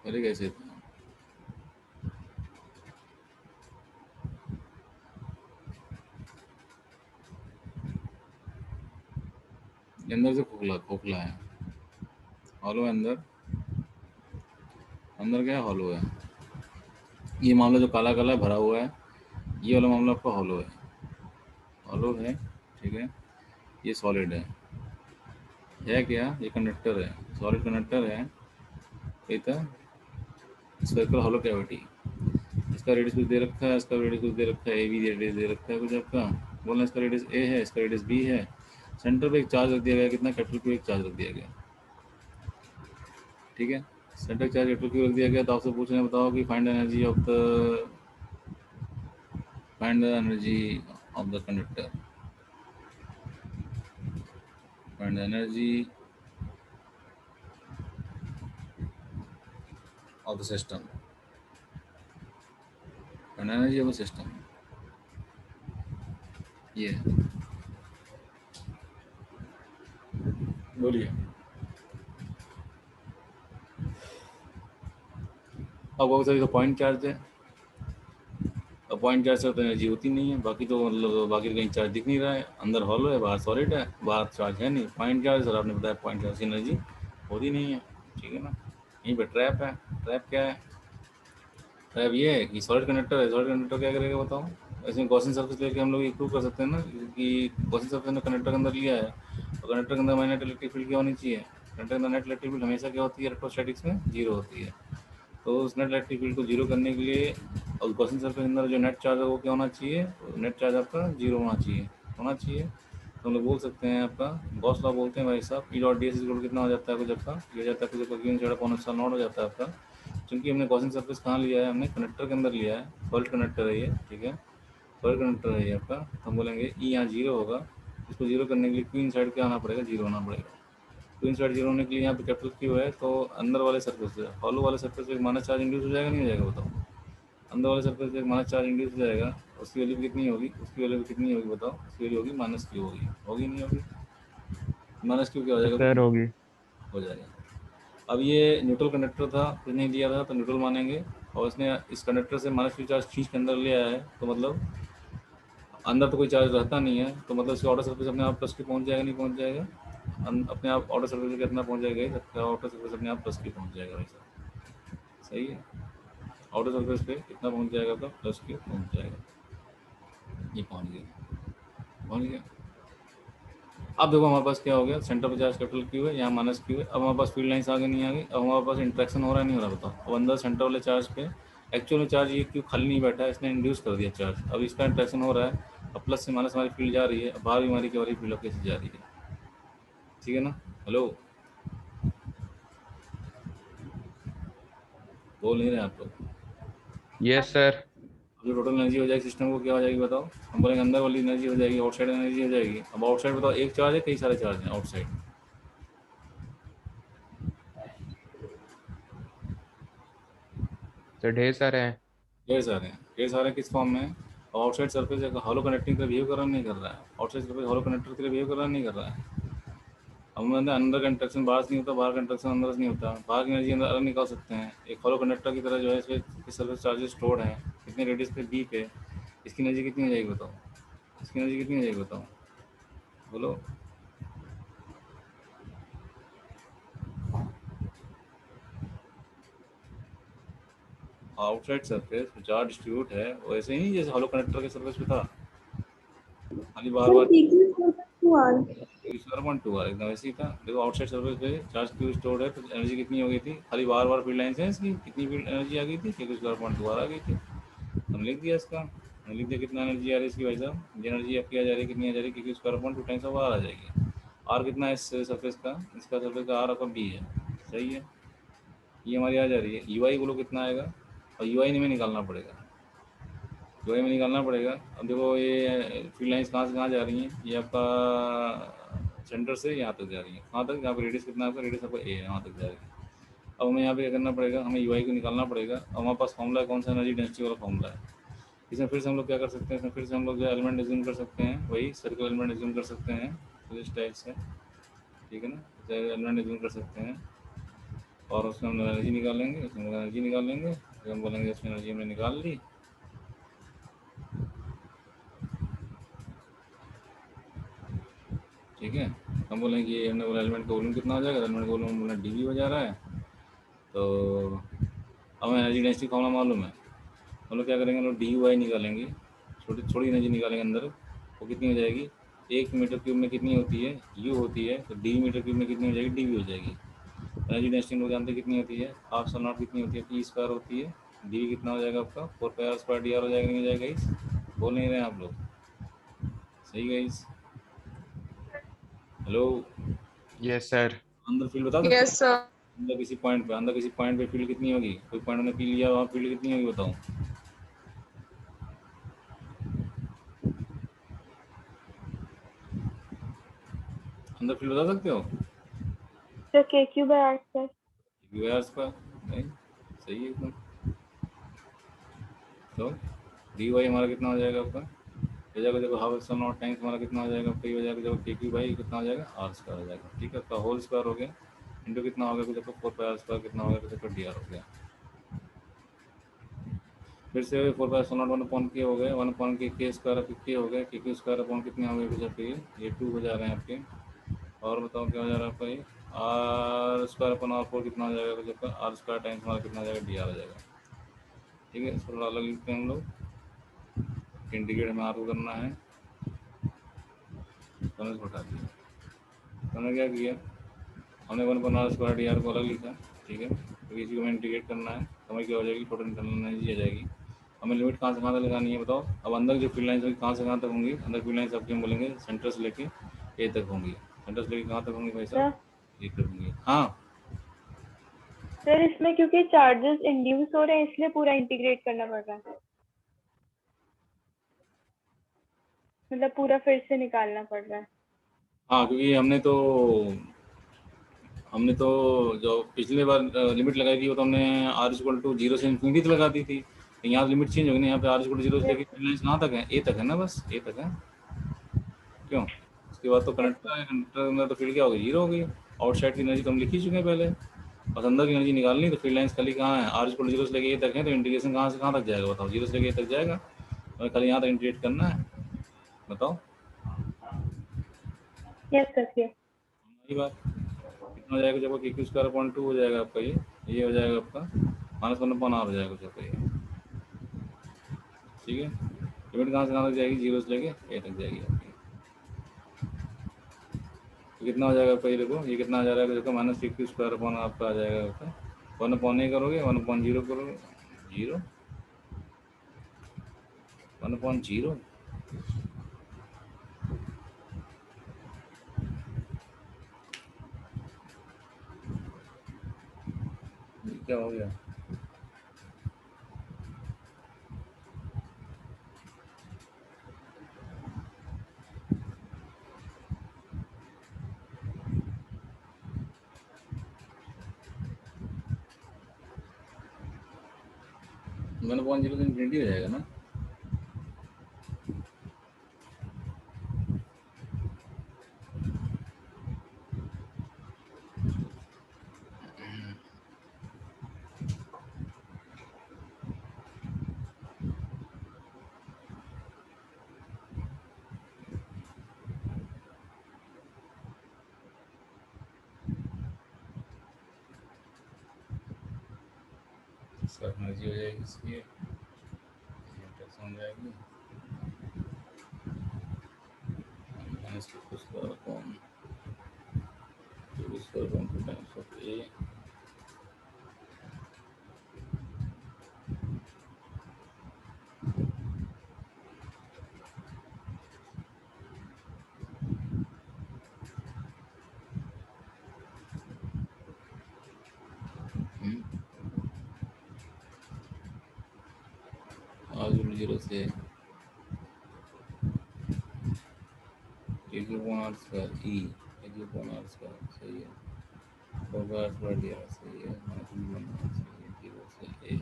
पहले कैसे था, ये अंदर से खोखला खोखला है, हॉलो है अंदर, अंदर क्या है, हॉलो है। ये मामला जो काला काला भरा हुआ है, ये वाला मामला आपका हॉलो है, हॉलो है, ठीक है, ये सॉलिड है क्या, ये कंडक्टर है, सॉलिड कंडक्टर है, ये था सर्कल हॉलो कैविटी, इसका रेडियस कुछ दे रखा है, इसका रेडियस कुछ दे रखा है, ए बी रेडियस दे रखा है कुछ आपका, बोलना इसका रेडियस ए है, इसका रेडियस बी है, सेंटर पे एक चार्ज रख दिया गया, कितना, कैपिटल क्यू एक चार्ज रख दिया गया, ठीक है, सेंटर चार्ज कैपिटल क्यू रख दिया गया, तो आपसे पूछ रहे हैं बताओ कि find energy of the conductor, find the energy of the system, find energy of the system, ये बोलिए। अब बहुत सारी तो पॉइंट चार्ज है, अब पॉइंट चार्ज से तो एनर्जी होती नहीं है, बाकी तो मतलब बाकी कहीं चार्ज दिख नहीं रहा है, अंदर हॉलो है बाहर सॉलिड है, बाहर चार्ज है नहीं, पॉइंट चार्ज सर आपने बताया पॉइंट चार्ज से एनर्जी होती नहीं है, ठीक है ना। यहीं पर ट्रैप है, ट्रैप क्या है, ट्रैप ये है कि सॉलिड कंडक्टर है, सॉलिड कंडक्टर क्या करेगा बताओ। ऐसे गॉसियन सरफेस लेके हम लोग ये प्रूव कर सकते हैं ना कि गॉसियन सरफेस ने कंडक्टर के अंदर लिया है, और कंडक्टर के अंदर नेट इलेक्ट्रिक फील्ड क्या होनी चाहिए, कंडक्टर के अंदर नेट इलेक्ट्रिक फील्ड हमेशा क्या होती है इलेक्ट्रोस्टैटिक्स में, जीरो होती है। तो उस नेट इलेक्ट्रिक फील्ड को जीरो करने के लिए और गॉसियन सरफेस के अंदर जो नेट चार्ज है वो क्या होना चाहिए, नेट चार्ज आपका जीरो होना चाहिए, होना चाहिए। तो हम लोग बोल सकते हैं आपका गॉस लॉ बोलते हैं भाई साहब, ई डॉट डी एस कितना हो जाता है कुछ आपका, ये हो जाता है कुछ Q Z upon epsilon not हो जाता है आपका। क्योंकि हमने गॉसियन सरफेस कहाँ लिया है, हमने कंडक्टर के अंदर लिया है, सॉलिड कंडक्टर है ये, ठीक है, सॉलिड कंडक्टर है ये आपका। तो हम बोलेंगे ई यहाँ जीरो होगा, इसको जीरो करने के लिए क्यू इन साइड क्या आना पड़ेगा, जीरो होना पड़ेगा। क्यू इन साइड जीरो होने के लिए यहाँ पे कैपिटल क्यू है, तो अंदर वाले सरफेस से हॉलो वाले सरफेस पे एक माइनस चार्ज इंड्यूस हो जाएगा, नहीं हो जाएगा बताओ। अंदर वाले सरफेस पे एक माइनस चार्ज इंड्यूस हो जाएगा, उसकी वैल्यू कितनी होगी, उसकी वैल्यू कितनी होगी बताओ, उसकी वैल्यू होगी माइनस क्यू होगी, होगी नहीं होगी, माइनस क्यू क्या हो यस जाएगा सर फिर, होगी। हो जाएगा। अब ये न्यूट्रल कंडक्टर था, उसने दिया था तो न्यूट्रल मानेंगे, और इसने इस कंडक्टर से माइनस क्यू चार्ज खींच के अंदर ले आया है, तो मतलब अंदर तो कोई चार्ज रहता नहीं है, तो मतलब इसका आउटर सरफेस अपने आप प्लस की पहुंच जाएगा, नहीं पहुंच जाएगा, अपने आप आउटर सरफेस कितना पहुंच जाएगा, सबका आउटर सरफेस अपने आप प्लस की पहुंच जाएगा वैसा, सही है। आउटर सरफेस पे कितना पहुंच जाएगा आपका, प्लस की पहुंच जाएगा, ये पहुंच गया, पहुंच गया। अब देखो हमारे पास क्या हो गया, सेंटर पर चार्ज कैपिटल क्यू है, यहाँ माइनस क्यू है, अब हमारे पास फील्ड लाइन्स आगे नहीं आ गई, अब हमारे पास इंट्रैक्शन हो रहा है नहीं हो रहा बताओ। अब अंदर सेंटर वाले चार्ज पे एक्चुअल में चार्ज ये क्यू खाली नहीं बैठा है, इसने इंड्यूस कर दिया चार्ज, अब इसका इंट्रैक्शन हो रहा है, अब प्लस से माइनस हमारी फील्ड जा रही है, अब बाहर भी हमारी क्या हो रही है, फील्ड कैसे जा रही है, ठीक है ना। हेलो, बोल नहीं रहे आप लोग। Yes sir. अब जो टोटल एनर्जी हो जाएगी सिस्टम को क्या हो जाएगी बताओ, हम बोलेंगे अंदर वाली एनर्जी हो जाएगी, आउटसाइड एनर्जी हो जाएगी। अब आउटसाइड बताओ एक चार्ज है कई सारे चार्ज हैं आउटसाइड, सर ढेर सारे हैं। ढेर सारे हैं, ढेर सारे किस फॉर्म में है, आउटसाइड सरफेस एक हॉलो कनेक्टिंग का बिहेव कर रहा नहीं कर रहा है, आउटसाइड सरफेस हॉलो कनेक्टर के लिए बिहेव कर रहा नहीं कर रहा है। अब मतलब अंदर का इंट्रैक्शन बाहर से नहीं होता, बाहर का इंट्रैक्शन अंदर से नहीं होता, बाहर की एनर्जी अंदर अलग निकाल सकते हैं। एक हॉलो कंडक्टर की तरह जो है इसमें सरफेस चार्जेस स्टोर्ड हैं, कितने रेडियस पे, बी पे, इसकी एनर्जी कितनी हो जाएगी बताओ, इसकी एनर्जी कितनी हो जाएगी बताओ, बोलो। आउटसाइड सरफेस पे चार्ज डिस्ट्रीब्यूट है वैसे ही जैसे हॉलो कनेक्टर के सरफेस पे था, खाली बार bar square point two are एकदम वैसे ही था। देखो आउटसाइड सरफेस पे चार्ज क्यू स्टोर्ड है, तो एनर्जी कितनी हो गई थी, खाली बार बार फील्ड लाइन्स है इसकी, कितनी फील्ड एनर्जी आ गई थी, Q square point two R आ गई थी, हम लिख दिया इसका, हम लिख दिया कितना एनर्जी आ रही है इसकी भाई साहब, ये एनर्जी आपकी आ जा रही है, कितनी आ जा रही है, Q square point two times of R आ जाएगी। आर कितना है इस सरफेस का, इसका सरफेस का आर आपका बी है, सही है, ये हमारी आ जा रही है। यू आई बोलो कितना आएगा, और यू आई में निकालना पड़ेगा, यू आई में निकालना पड़ेगा। अब देखो ये फील्ड लाइन्स कहाँ से कहाँ जा रही हैं, ये आपका सेंटर से यहाँ तक जा रही है, कहाँ तक, यहाँ पर रेडियस कितना है आपका, रेडियस आपका ए है, वहाँ तक जा रही है। अब हमें यहाँ पे क्या करना पड़ेगा, हमें यू आई को निकालना पड़ेगा, और हमारे पास फॉर्मूला कौन सा, एनर्जी डेंसिटी वाला फॉर्मूला है। इसमें फिर से हम लोग क्या कर सकते हैं, इसमें फिर से हम लोग जो एलिमेंट एज्यूम कर सकते हैं, वही सर्कल एलिमेंट एज्यूम कर सकते हैं, तो इस टाइप से, ठीक है ना, एलिमेंट एज्यूम कर सकते हैं, और उसमें हम लोग एनर्जी निकालेंगे, उसमें हम लोग एनर्जी निकालेंगे, फिर हम बोलेंगे इसमें एनर्जी हमने निकाल ली, ठीक है। हम बोलेंगे कि हमने बोला एलिमेंट का वॉल्यूम कितना हो जाएगा, एलिमेंट का वॉल्यूम बोला डी वी हो जा रहा है, तो हमें एनर्जी डेंसिटी फॉर्मूला मालूम है, हम लोग क्या करेंगे, हम लोग डी वाई निकालेंगे, छोटी थोड़ी एनर्जी निकालेंगे अंदर, वो कितनी हो जाएगी, 1 मीटर क्यूब में कितनी होती है, यू होती है, तो डी मीटर क्यूब में कितनी हो जाएगी, डी वी हो जाएगी। एनर्जी डेंसिटी लोग जानते कितनी होती है, हाफ सल नॉट कितनी होती है, पी स्क्वायर होती है, डी वी कितना हो जाएगा आपका 4 पाई r² डी आर हो जाएगा, नहीं हो जाएगा इस, बोल नहीं रहे हैं आप लोग, सही गाइस। Hello, yes sir. अंदर फील्ड बता सकते यस हो, सर। अंदर किसी पॉइंट पे फील्ड कितनी होगी, कोई पॉइंट हमने पी लिया, वहाँ फील्ड कितनी होगी बताओ, अंदर फील्ड बता सकते हो, तो K Q by R square. U R square, नहीं सही है एकदम। तो डी वाई हमारा कितना हो जाएगा आपका, हो जाएगा देखो हाफ एप्सिलॉन नॉट टाइम्स हमारा कितना हो जाएगा, कई हो जाएगा जब के क्यू बाई कितना हो जाएगा, आर स्क्वायर हो जाएगा, ठीक है, तो होल स्क्वायर हो गया, इंटू कितना हो गया, देखो 4 पाई r² कितना हो गया, तो डी आर हो गया। फिर से 4/1 वन अपॉन के हो गए, 1 अपॉन के स्क्वायर के हो गए, के स्क्वायर अपॉन कितने हो गए कुछ आपके ये 2 हो जा रहे हैं आपके। और बताओ क्या हो जा रहा है आपका ये R square upon R four कितना हो जाएगा कुछ आपका आर स्क्वायर टाइम्स हमारा कितना हो जाएगा डी आर हो जाएगा। ठीक है, इसको थोड़ा अलग लिखते हैं हम लोग। इंटीग्रेट हमें आर को करना है, तो हमने इसको हटा दिया। तो हमने क्या किया, हमने 1 upon R square D R को अलग लिखा। ठीक है, तो इसी को हमें इंटीग्रेट करना है, तो हमें क्या हो जाएगी टोटल इंटरनल एनर्जी आ जाएगी। हमें लिमिट कहाँ से कहाँ तक लगानी है बताओ। अब अंदर जो फील्ड लाइन्स होंगी कहाँ से कहाँ तक होंगी, अंदर फील्ड लाइन्स आपके हम बोलेंगे सेंटर से लेके ए तक होंगी। सेंटर से लेके कहाँ तक होंगी भाई सर साहब, ए तक होंगी। हाँ सर इसमें क्योंकि चार्जेस इंड्यूस हो रहे हैं इसलिए पूरा इंटीग्रेट करना पड़ रहा है, मतलब पूरा फिर से निकालना पड़ रहा है। हाँ, क्योंकि हमने तो जो पिछले बार लिमिट लगाई थी वो तो हमने आर इक्वल टू 0 से इन्फिनिटी तक लगा दी थी। तो यहाँ लिमिट चेंज होगी ना, यहाँ पे आर इक्वल टू 0 से यस लेके कहाँ तक है, ए तक है ना, बस ए तक है। क्यों, उसके बाद तो यस कंडक्टर है, कंडक्टर में तो फील्ड क्या होगी, 0 होगी। आउटसाइड की एनर्जी तो हम लिख ही चुके हैं पहले, बस अंदर की एनर्जी निकालनी। तो फील्ड लाइन्स खाली कहाँ है, आर इक्वल टू 0 से लेके ए तक है, तो इंटीग्रेशन कहाँ से कहाँ तक जाएगा बताओ, 0 से लेके ए तक जाएगा। हमें खाली यहाँ तक इंटीग्रेट करना है, बताओ। Yes sir yes. यही बात कितना हो जाएगा जब के क्यू स्क्वायर अपॉन 2 हो जाएगा आपका, ये हो जाएगा आपका -1 अपॉन आर हो जाएगा कुछ आपका ये। ठीक है, लिमिट कहाँ से कहाँ तक जाएगी, 0 से लेके ए तक जाएगी आपकी। तो कितना हो जाएगा आपका ये देखो, ये कितना आ जा रहा है देखो, -6 स्क्वायर अपॉन आपका आ जाएगा आपका 1 अपॉन ए करोगे, 1 अपॉन 0 करोगे, 0 1 अपॉन 0। क्या हो गया, वन अपॉन 0 तो इन्फिनिटी हो जाएगा ना। इसका एनर्जी हो जाएगी इसकी, हो जाएगी -2 square upon 2 square upon 2 times of A. R 0 से एक अपॉन आर स्क्वायर ई, एक अपॉन आर स्क्वायर सही है, 4 आर स्क्वायर डी आर सही है, -1 सही है, 0 से ए।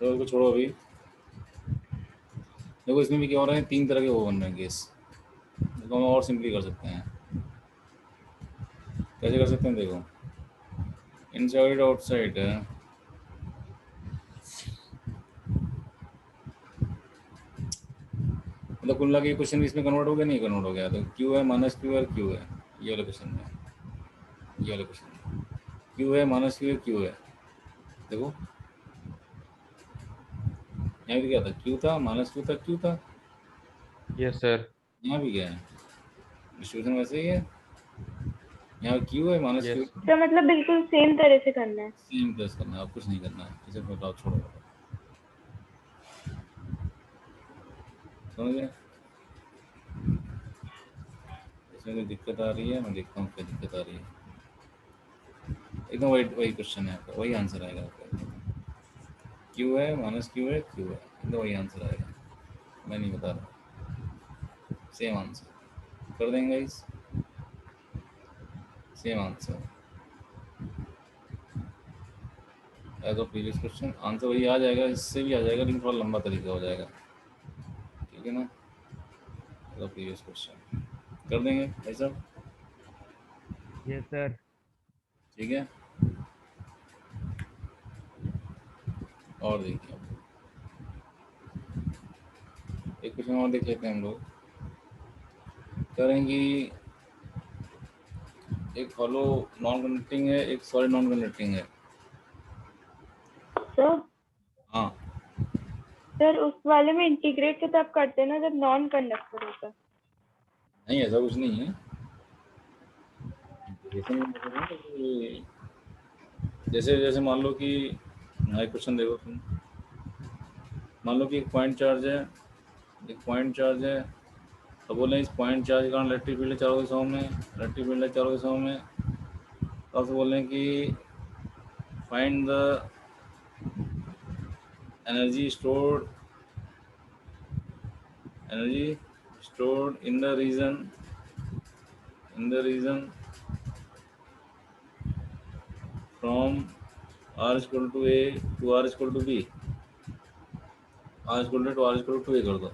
तो उसको छोड़ो अभी, देखो इसमें भी क्या हो रहा है, 3 तरह के वो बन रहे हैं केस, इसको हम और सिंपली कर सकते हैं। कैसे कर सकते हैं देखो, इनसाइड आउटसाइड है, मतलब कुल मिला के क्वेश्चन इसमें कन्वर्ट हो गया नहीं कन्वर्ट हो गया, तो क्यू है -क्यू है क्यू है, ये वाला क्वेश्चन है, ये वाला क्वेश्चन है, क्यू है -क्यू है क्यू है। देखो यहाँ भी क्या था, क्यू था -क्यू था क्यू था, यस सर। यहाँ भी क्या है, डिस्ट्रीब्यूशन वैसे ही है, यहाँ क्यू है -क्यू, यस तो मतलब बिल्कुल सेम तरह से करना है। सेम प्रेस करना है, अब कुछ नहीं करना है, इसे बताओ छोड़ो, समझ गए। इसमें कोई दिक्कत आ रही है, मैं देखता हूँ क्या दिक्कत आ रही है। एकदम वही वही क्वेश्चन है आपका, वही आंसर आएगा आपका, क्यू है -क्यू है क्यू है, एकदम वही आंसर आएगा, मैं नहीं बता रहा, सेम आंसर कर देंगे इस। Same answer as of previous question. Answer वही आ जाएगा, इससे भी आ जाएगा, लेकिन थोड़ा लंबा तरीका हो जाएगा। ठीक है ना, एज ऑफ प्रीवियस क्वेश्चन कर देंगे भाई साहब। Yes sir. ठीक है, और देखिए एक क्वेश्चन और देख लेते हैं हम लोग। करेंगे एक हॉलो नॉन कंडक्टिंग है, एक सॉलिड नॉन कंडक्टिंग है। सर हाँ, सर उस वाले में इंटीग्रेट तो तब करते हैं ना जब नॉन कंडक्टर होता है। नहीं ऐसा कुछ नहीं है। इंटीग्रेशन में मतलब है कि जैसे जैसे मान लो कि हाँ, एक क्वेश्चन देखो तुम, मान लो कि एक पॉइंट चार्ज है, एक पॉइंट चार्ज है, तो बोले इस पॉइंट चार्ज के कारण इलेक्ट्रिक फील्ड है चारों दिशाओं में, इलेक्ट्रिक फील्ड है चारों दिशाओं में। तो आपसे बोल रहे हैं कि find the energy stored, energy stored in the region from r equal to a to r equal to b, r equal to a कर दो।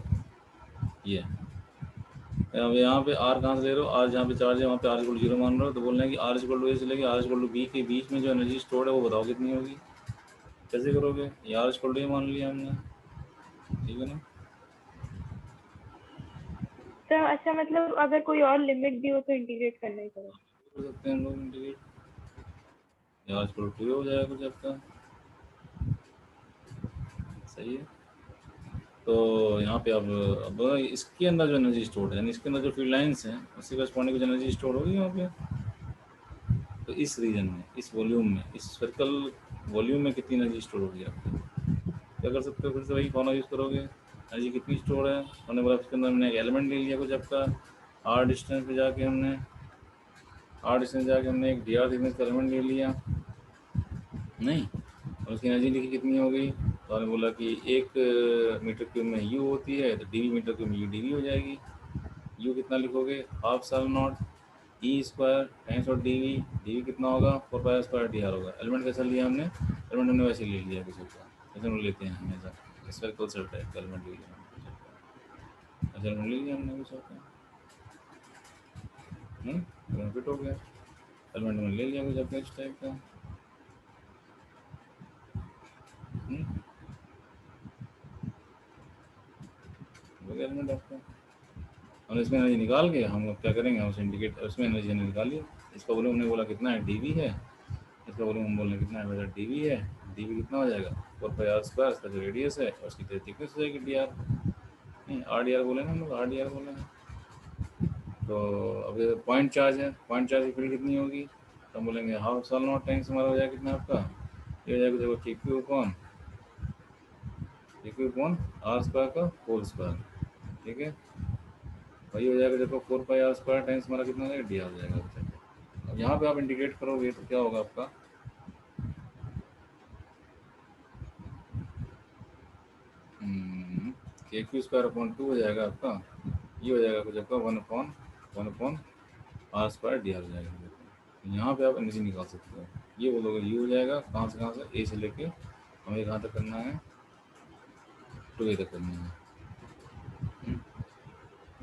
ये अब यहाँ पे r कहाँ से ले रहे हो, r जहाँ पे चार्ज है वहाँ पे r इक्वल 0 मान रहे हो, तो बोल रहे हैं कि r इक्वल टू a से लेके r इक्वल टू b के बीच में जो एनर्जी स्टोर्ड है वो बताओ कितनी होगी। कैसे करोगे, ये r इक्वल टू a मान लिया हमने, ठीक है ना। तो अच्छा मतलब अगर कोई और लिमिट भी हो तो इंटीग्रेट करना ही पड़ेगा। कर सकते हैं हम लोग integrate, r equal to a हो जाएगा कुछ आपका, सही है। तो यहाँ पे अब इसके अंदर जो एनर्जी स्टोर है, यानी इसके अंदर जो फील्ड लाइंस हैं उससे करस्पॉन्डिंग कुछ एनर्जी स्टोर होगी यहाँ पे। तो इस रीजन में, इस वॉल्यूम में, इस सर्कल वॉल्यूम में कितनी एनर्जी स्टोर होगी आपकी। क्या कर सकते हो, फिर से वही फॉर्मूला यूज़ करोगे, एनर्जी कितनी स्टोर है। हमने बोला इसके अंदर हमने एक एलिमेंट ले लिया कुछ आपका, आर डिस्टेंस पे जाके हमने एक डी आर थिकनेस का एलिमेंट ले लिया, नहीं, और उसकी एनर्जी लिखी कितनी हो गई। तो हमने बोला कि 1 मीटर क्यूब में यू होती है, तो डी मीटर क्यूब में यू डी हो जाएगी। यू कितना लिखोगे, हाफ साल नॉट ई स्क्वायर टाइम्स और डी वी कितना होगा, 4 पाई स्क्वायर डी आर होगा। एलिमेंट कैसा लिया हमने, एलिमेंट हमने वैसे ले लिया किसी का, ऐसे हम लेते हैं हमेशा, स्फेरिकल सेल टाइप का एलिमेंट ले लिया हमने, ऐसे एलिमेंट ले लिया हमने कुछ आपका, एलिमेंट फिट हो गया, एलिमेंट हमने ले लिया कुछ आपका इस टाइप का। हो गया एलिमेंट आपका। और इसमें एनर्जी निकाल के हम लोग क्या करेंगे, हम उसे इंडिकेट, उसमें एनर्जी हमने निकाली। इसका वॉल्यूम हमने बोला कितना है, डी है, इसका वॉल्यूम हम बोल रहे हैं कितना है मेरा, डी है। डी कितना हो जाएगा, 4 पाई r स्क्वायर, इसका जो रेडियस है और उसकी थिकनेस हो जाएगी डी आर, नहीं आर डी आर बोले ना हम लोग, आर डी आर बोले हैं। तो अब पॉइंट चार्ज है, पॉइंट चार्ज की फील्ड कितनी होगी, तो हम बोलेंगे हाफ साल नॉट टाइम्स हमारा हो जाएगा कितना आपका, ये हो जाएगा देखो के क्यू अपॉन आर स्क्वायर का होल स्क्वायर, ठीक है। वही हो जाएगा देखो 4 पाई r स्क्वायर टाइम्स हमारा कितना हो जाएगा, डी आर हो जाएगा। अब यहाँ पे आप इंटीग्रेट करोगे तो क्या होगा आपका, के क्यू स्क्वायर अपॉन 2 हो जाएगा आपका, ये हो जाएगा कुछ आपका 1 upon R square D R हो जाएगा। यहाँ पे आप एनर्जी निकाल सकते हो, ये बोलोगे यू हो जाएगा कहाँ से ए से लेके हमें कहाँ तक करना है, 2a तक करना है,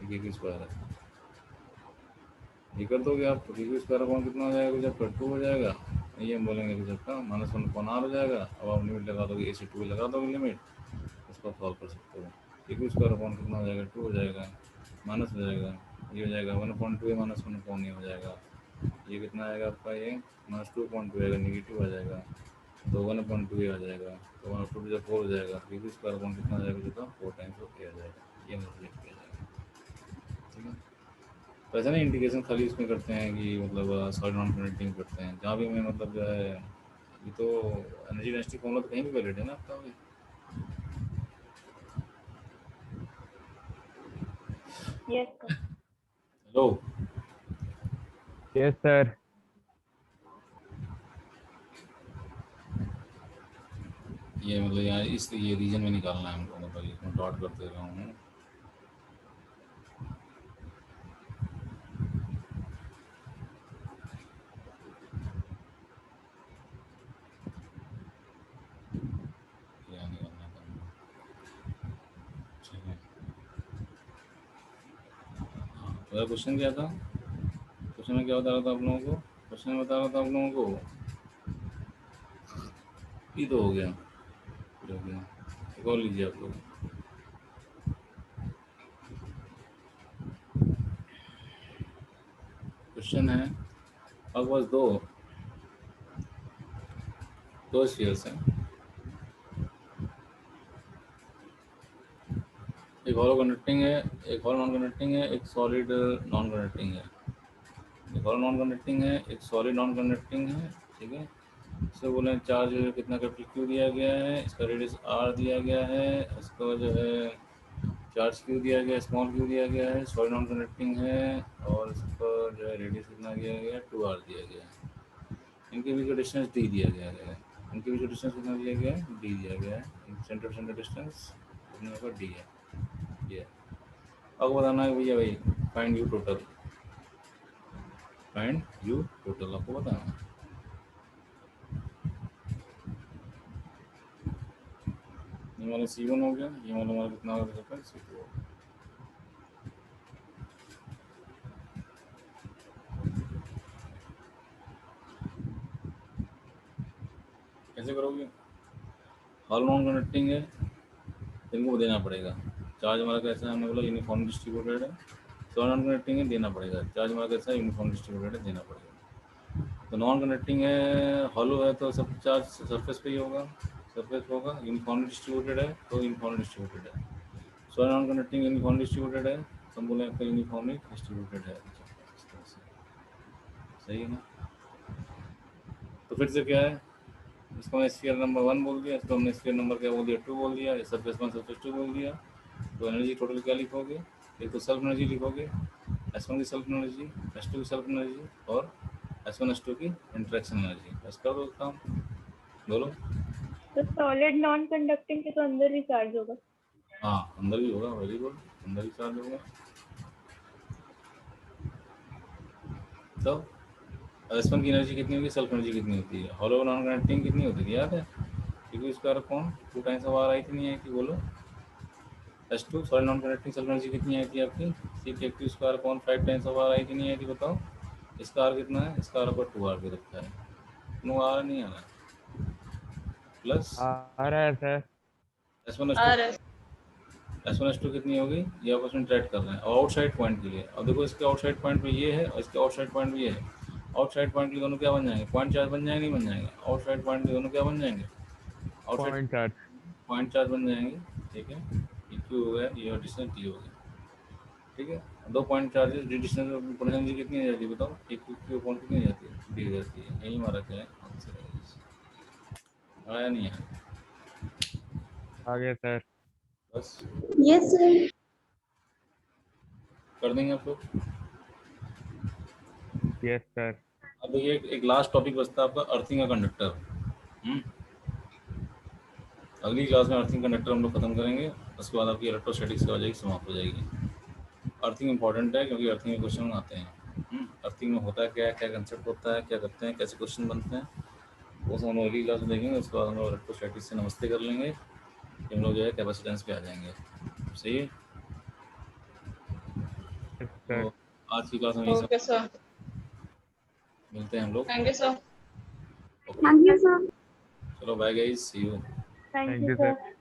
के क्यू स्क्वायर है, ये कर दोगे आप तो के क्यू स्क्वायर अपॉन कितना हो जाएगा कुछ आपका 2 हो जाएगा। ये हम बोलेंगे कुछ आपका -1 अपॉन आर हो जाएगा। अब आप लिमिट लगा दोगे, ए से 2 लगा दोगे लिमिट, उसको सॉल्व कर सकते हो। के क्यू स्क्वायर अपॉन कितना हो जाएगा, 2 हो जाएगा, माइनस हो जाएगा, ये हो जाएगा 1/2 माइनस 1/a हो जाएगा, ये कितना आएगा आपका, ये -2.2 आएगा, नेगेटिव आ जाएगा, तो 1/2a आ जाएगा, तो 1/2 जब 4 हो जाएगा, के क्यू स्क्वायर अपॉन कितना आ जाएगा, तो 4 टाइम्स ऑफ a आ जाएगा, ये मतलब किया जाएगा, ठीक है। तो ऐसा नहीं इंटीग्रेशन खाली इसमें करते हैं कि मतलब सॉलिड नॉन कंडक्टिंग करते हैं, जहाँ भी हमें मतलब जो है, ये तो एनर्जी डेंसिटी फॉर्मूला तो कहीं भी वैलिड है ना आपका भी। Yes sir. Hello, yes sir. ये मतलब यहाँ इस ये रीजन में निकालना है हमको, मतलब इसमें डॉट करते रहा हूँ। तो क्वेश्चन क्या था? क्वेश्चन में क्या बता रहा था आप लोगों को? क्वेश्चन में बता रहा था आप लोगों को, ये तो हो गया, फिर हो गया, एक और लीजिए आप लोग। क्वेश्चन है, आपके पास दो स्फीयर्स हैं, एक हॉलो कंडक्टिंग है, एक हॉलो नॉन कंडक्टिंग है, एक सॉलिड नॉन कंडक्टिंग है। एक हॉलो नॉन कंडक्टिंग है, एक सॉलिड नॉन कंडक्टिंग है, ठीक है। इससे बोले चार्ज कितना कैपिटल क्यू दिया गया है, इसका रेडियस आर दिया गया है, इसका जो है चार्ज क्यू दिया गया है, स्मॉल क्यू दिया गया है, सॉलिड नॉन कंडक्टिंग है, और इसका जो है रेडियस कितना दिया गया है, 2r दिया गया है। इनके बीच का डिस्टेंस d दिया गया है, इनके बीच का डिस्टेंस कितना दिया गया है, d दिया गया है। सेंटर सेंटर डिस्टेंस कितना होगा, d है ये। अब बताना है भैया भाई, find you total, find you total आपको बताना है। ये वाला C1 हो गया, ये वाला हमारा कितना हो सकता है, C2 हो गया। कैसे करोगे? हॉलो नॉन कंडक्टिंग है, इनको देना पड़ेगा। चार्ज हमारा कैसा है, हमने बोला यूनिफॉर्म डिस्ट्रीब्यूटेड है। सॉलिड नॉन कंडक्टिंग है, देना पड़ेगा। चार्ज हमारा कैसा है, यूनिफॉर्म डिस्ट्रीब्यूटेड है, देना पड़ेगा। तो नॉन कंडक्टिंग है, हॉलो है, तो सब चार्ज सरफेस पे ही होगा, सरफेस पे होगा। यूनिफॉर्म डिस्ट्रीब्यूटेड है तो यूनिफॉर्म डिस्ट्रीब्यूटेड है। Solid non conducting uniform distributed है, तो हम बोले आपका यूनिफॉर्मली डिस्ट्रीब्यूटेड है। इस तरह से सही है ना? तो फिर से क्या है, इसको हमने स्फीयर नंबर 1 बोल दिया, इसको हमने स्फीयर नंबर क्या बोल दिया, 2 बोल दिया, सरफेस 1 सरफेस 2 बोल दिया। तो एनर्जी टोटल क्या लिखोगे? एक तो सेल्फ एनर्जी लिखोगे, S1 की सेल्फ एनर्जी, S2 की सेल्फ एनर्जी, और S1 S2 की इंटरेक्शन एनर्जी। बस कर दो काम, बोलो। तो सॉलिड नॉन कंडक्टिंग के तो अंदर भी चार्ज होगा। हाँ, अंदर भी होगा, वेरी गुड, अंदर भी चार्ज होगा। तो S1 की एनर्जी कितनी होगी, सेल्फ एनर्जी कितनी होती है, हॉलो नॉन कंडक्टिंग कितनी होती है, याद है? क्योंकि square upon 2 times of R आई थी, नहीं आई थी, बोलो। S2 solid non conducting self energy कितनी आई थी आपकी, C square upon 5 times of R आई थी, नहीं आई थी, बताओ। इसका आर कितना है, इसका आर ऊपर 2r दे रखा है, नो आर नहीं आना, प्लस आ रहा है सर। S1 S2 कितनी होगी, ये आपस में इंटरेक्ट कर रहे हैं, और आउटसाइड पॉइंट के लिए। अब देखो, इसके आउटसाइड पॉइंट पे ये है और इसके आउटसाइड पॉइंट पे ये है। आउटसाइड पॉइंट के दोनों क्या बन जाएंगे, पॉइंट चार्ज बन जाएंगे, नहीं बन जाएंगे? आउटसाइड पॉइंट के दोनों क्या बन जाएंगे, outside point charge. Point charge बन जाएंगे, ठीक है। ये क्यू हो गया, ये डिस्टेंस टी हो गया, ठीक है। दो पॉइंट चार्जेस, डिस्टेंस पोटेंशियल कितनी आ जाती है, बताओ। एक क्यू पॉइंट कितनी आ जाती है, डी हो जाती है। यही हमारा क्या है आंसर है, आया नहीं है, आ गया सर। बस यस सर। कर देंगे आप लोग। Yes sir. अब देखिए, एक लास्ट टॉपिक बचता है आपका, अर्थिंग का कंडक्टर। अगली क्लास में अर्थिंग कंडक्टर हम लोग खत्म करेंगे, उसके बाद आपकी इलेक्ट्रोस्टैटिक्स की जाएगी, समाप्त हो जाएगी। अर्थिंग इंपॉर्टेंट है, क्योंकि अर्थिंग में क्वेश्चन आते हैं। अर्थिंग में होता है क्या, क्या कंसेप्ट होता है, क्या करते हैं, कैसे क्वेश्चन बनते हैं, वो सब हम लोग अगली क्लास में देखेंगे। उसके बाद हम लोग इलेक्ट्रोस्टैटिक्स से नमस्ते कर लेंगे, फिर हम लोग जो है कैपेसिटेंस पे आ जाएंगे। सही है? Yes sir. तो आज की क्लास में यही सब, ओके सर। मिलते हैं हम लोग। Thank you sir. Okay, thank you sir. चलो bye guys, see you. Thank thank you you sir. Sir.